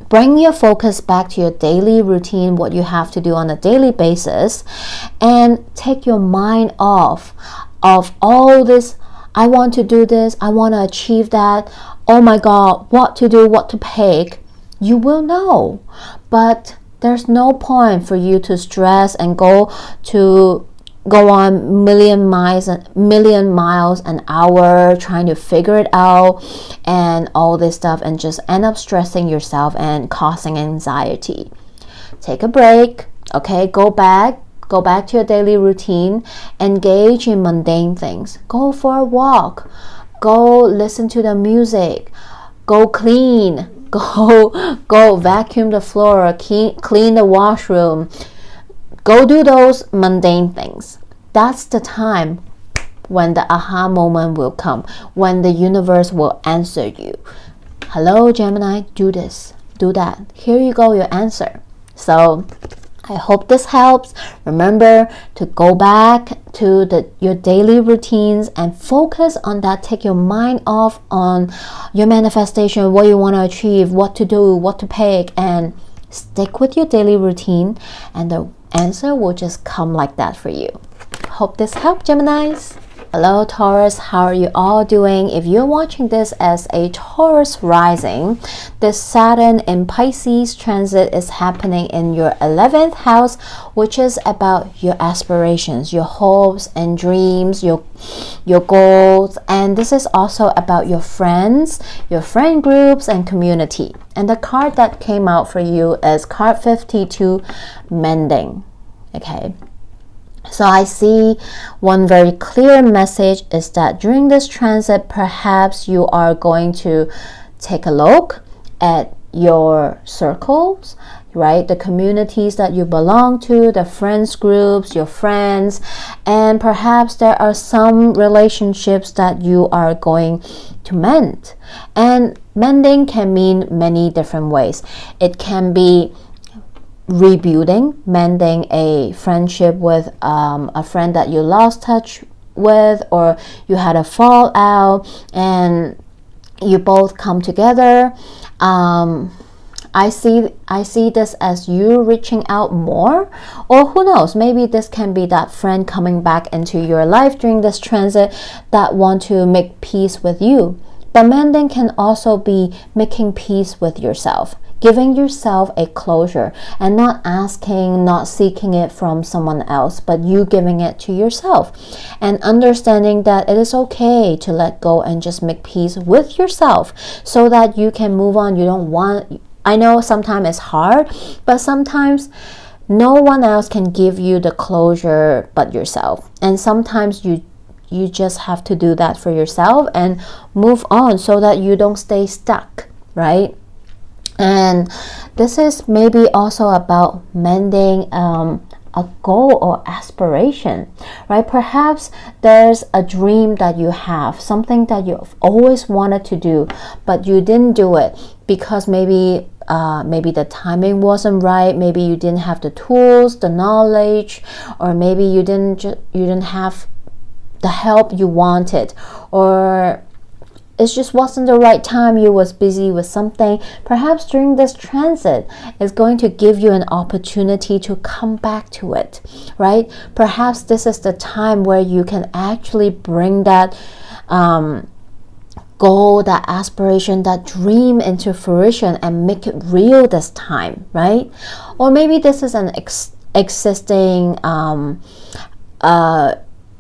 bring your focus back to your daily routine, what you have to do on a daily basis, and take your mind off of all this, I want to do this, I want to achieve that, oh my God, what to do, what to pick, you will know. But there's no point for you to stress and go on million miles an hour trying to figure it out and all this stuff, and just end up stressing yourself and causing anxiety. Take a break, okay? Go back to your daily routine. Engage in mundane things. Go for a walk, go listen to the music, go clean, go vacuum the floor, clean the washroom. Go do those mundane things. That's the time when the aha moment will come, when the universe will answer you. Hello, Gemini, do this, do that. Here you go, your answer. So I hope this helps. Remember to go back to your daily routines and focus on that. Take your mind off on your manifestation, what you want to achieve, what to do, what to pick, and stick with your daily routine, and the answer will just come like that for you. Hope this helped, Geminis. Hello, Taurus. How are you all doing? If you're watching this as a Taurus rising, the Saturn in Pisces transit is happening in your 11th house, which is about your aspirations, your hopes and dreams, your goals. And this is also about your friends, your friend groups and community. And the card that came out for you is card 52, mending. Okay. So I see one very clear message is that during this transit, perhaps you are going to take a look at your circles, right? The communities that you belong to, the friends groups, your friends, and perhaps there are some relationships that you are going to mend. And mending can mean many different ways. It can be rebuilding, mending a friendship with a friend that you lost touch with, or you had a fallout and you both come together. I see this as you reaching out more, or who knows, maybe this can be that friend coming back into your life during this transit that want to make peace with you. But mending can also be making peace with yourself, giving yourself a closure and not asking, not seeking it from someone else, but you giving it to yourself and understanding that it is okay to let go and just make peace with yourself so that you can move on. I know sometimes it's hard, but sometimes no one else can give you the closure but yourself. And sometimes you just have to do that for yourself and move on so that you don't stay stuck, right? And this is maybe also about mending a goal or aspiration, right? Perhaps there's a dream that you have, something that you've always wanted to do, but you didn't do it because maybe the timing wasn't right. Maybe you didn't have the tools, the knowledge, or maybe you didn't have the help you wanted, or it just wasn't the right time. You was busy with something. Perhaps during this transit, it's going to give you an opportunity to come back to it, right? Perhaps this is the time where you can actually bring that goal, that aspiration, that dream into fruition and make it real this time, right? Or maybe this is an existing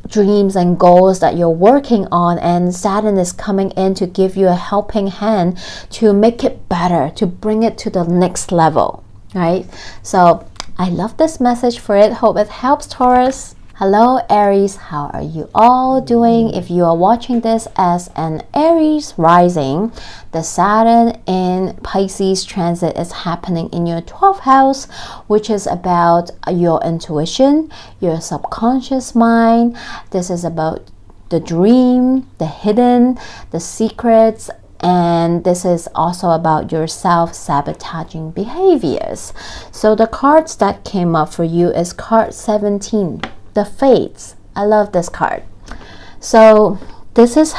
dreams and goals that you're working on, and Saturn is coming in to give you a helping hand to make it better, to bring it to the next level, right? So I love this message for it. Hope it helps, Taurus. Hello Aries, how are you all doing? If you are watching this as an Aries rising, the Saturn in Pisces transit is happening in your 12th house, which is about your intuition, your subconscious mind. This is about the dream, the hidden, the secrets, and this is also about your self-sabotaging behaviors. So the cards that came up for you is card 17. The Fates. I love this card. So this is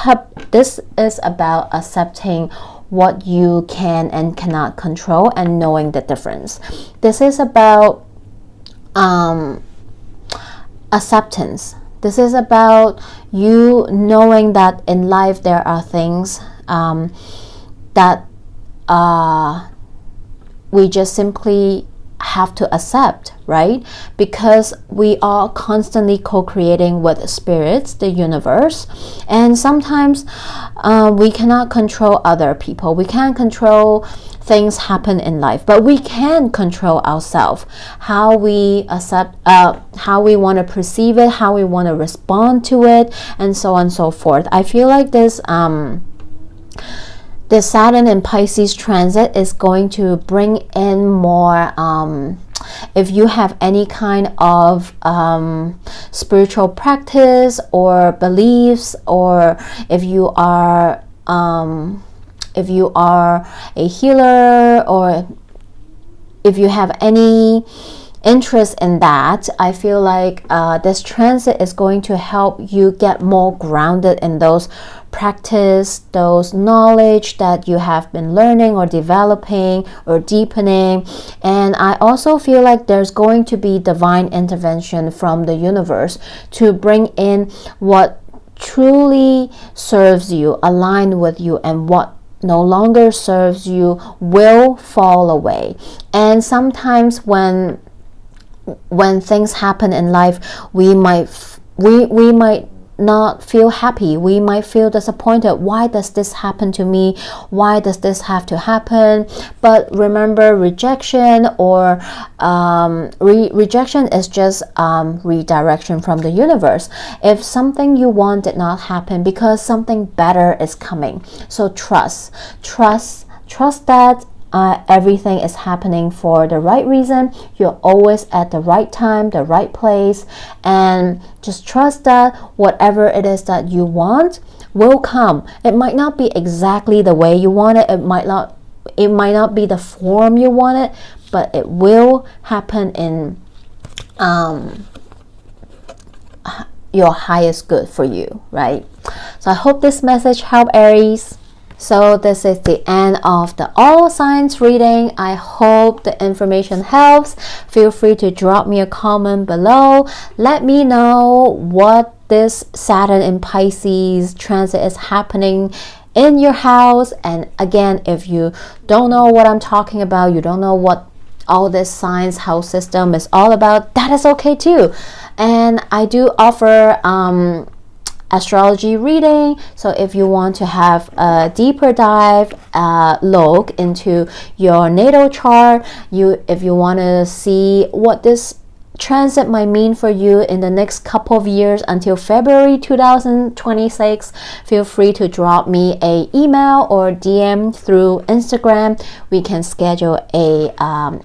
about accepting what you can and cannot control and knowing the difference. This is about acceptance. This is about you knowing that in life there are things that we just simply have to accept, right? Because we are constantly co-creating with spirits, the universe, and sometimes we cannot control other people. We can't control things happen in life, but we can control ourselves, how we accept, how we want to perceive it, how we want to respond to it, and so on and so forth. I feel like this the Saturn in Pisces transit is going to bring in more, if you have any kind of spiritual practice or beliefs, or if you are a healer, or if you have any interest in that, I feel like this transit is going to help you get more grounded in those practice, those knowledge that you have been learning or developing or deepening. And I also feel like there's going to be divine intervention from the universe to bring in what truly serves you, align with you, and what no longer serves you will fall away. And sometimes when things happen in life, we might not feel happy. We might feel disappointed. Why does this happen to me? Why does this have to happen? But remember, rejection or rejection is just redirection from the universe. If something you want did not happen, because something better is coming. So trust that everything is happening for the right reason. You're always at the right time, the right place, and just trust that whatever it is that you want will come. It might not be exactly the way you want it. It might not be the form you want it, but it will happen in your highest good for you, right? So I hope this message helped, Aries. So this is the end of the all signs reading. I hope the information helps. Feel free to drop me a comment below. Let me know what this Saturn in Pisces transit is happening in your house. And again, if you don't know what I'm talking about, you don't know what all this signs house system is all about, that is okay too. And I do offer astrology reading, so if you want to have a deeper dive look into your natal chart, if you want to see what this transit might mean for you in the next couple of years until February 2026, feel free to drop me a email or DM through Instagram. We can schedule a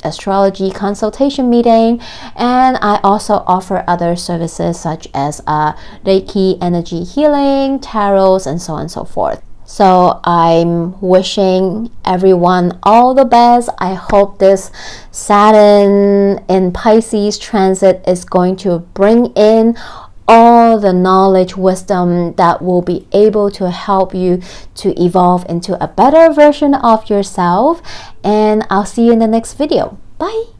astrology consultation meeting, and I also offer other services such as reiki, energy healing, tarots, and so on and so forth. So I'm wishing everyone all the best. I hope this Saturn in Pisces transit is going to bring in all the knowledge, wisdom that will be able to help you to evolve into a better version of yourself. And I'll see you in the next video. Bye.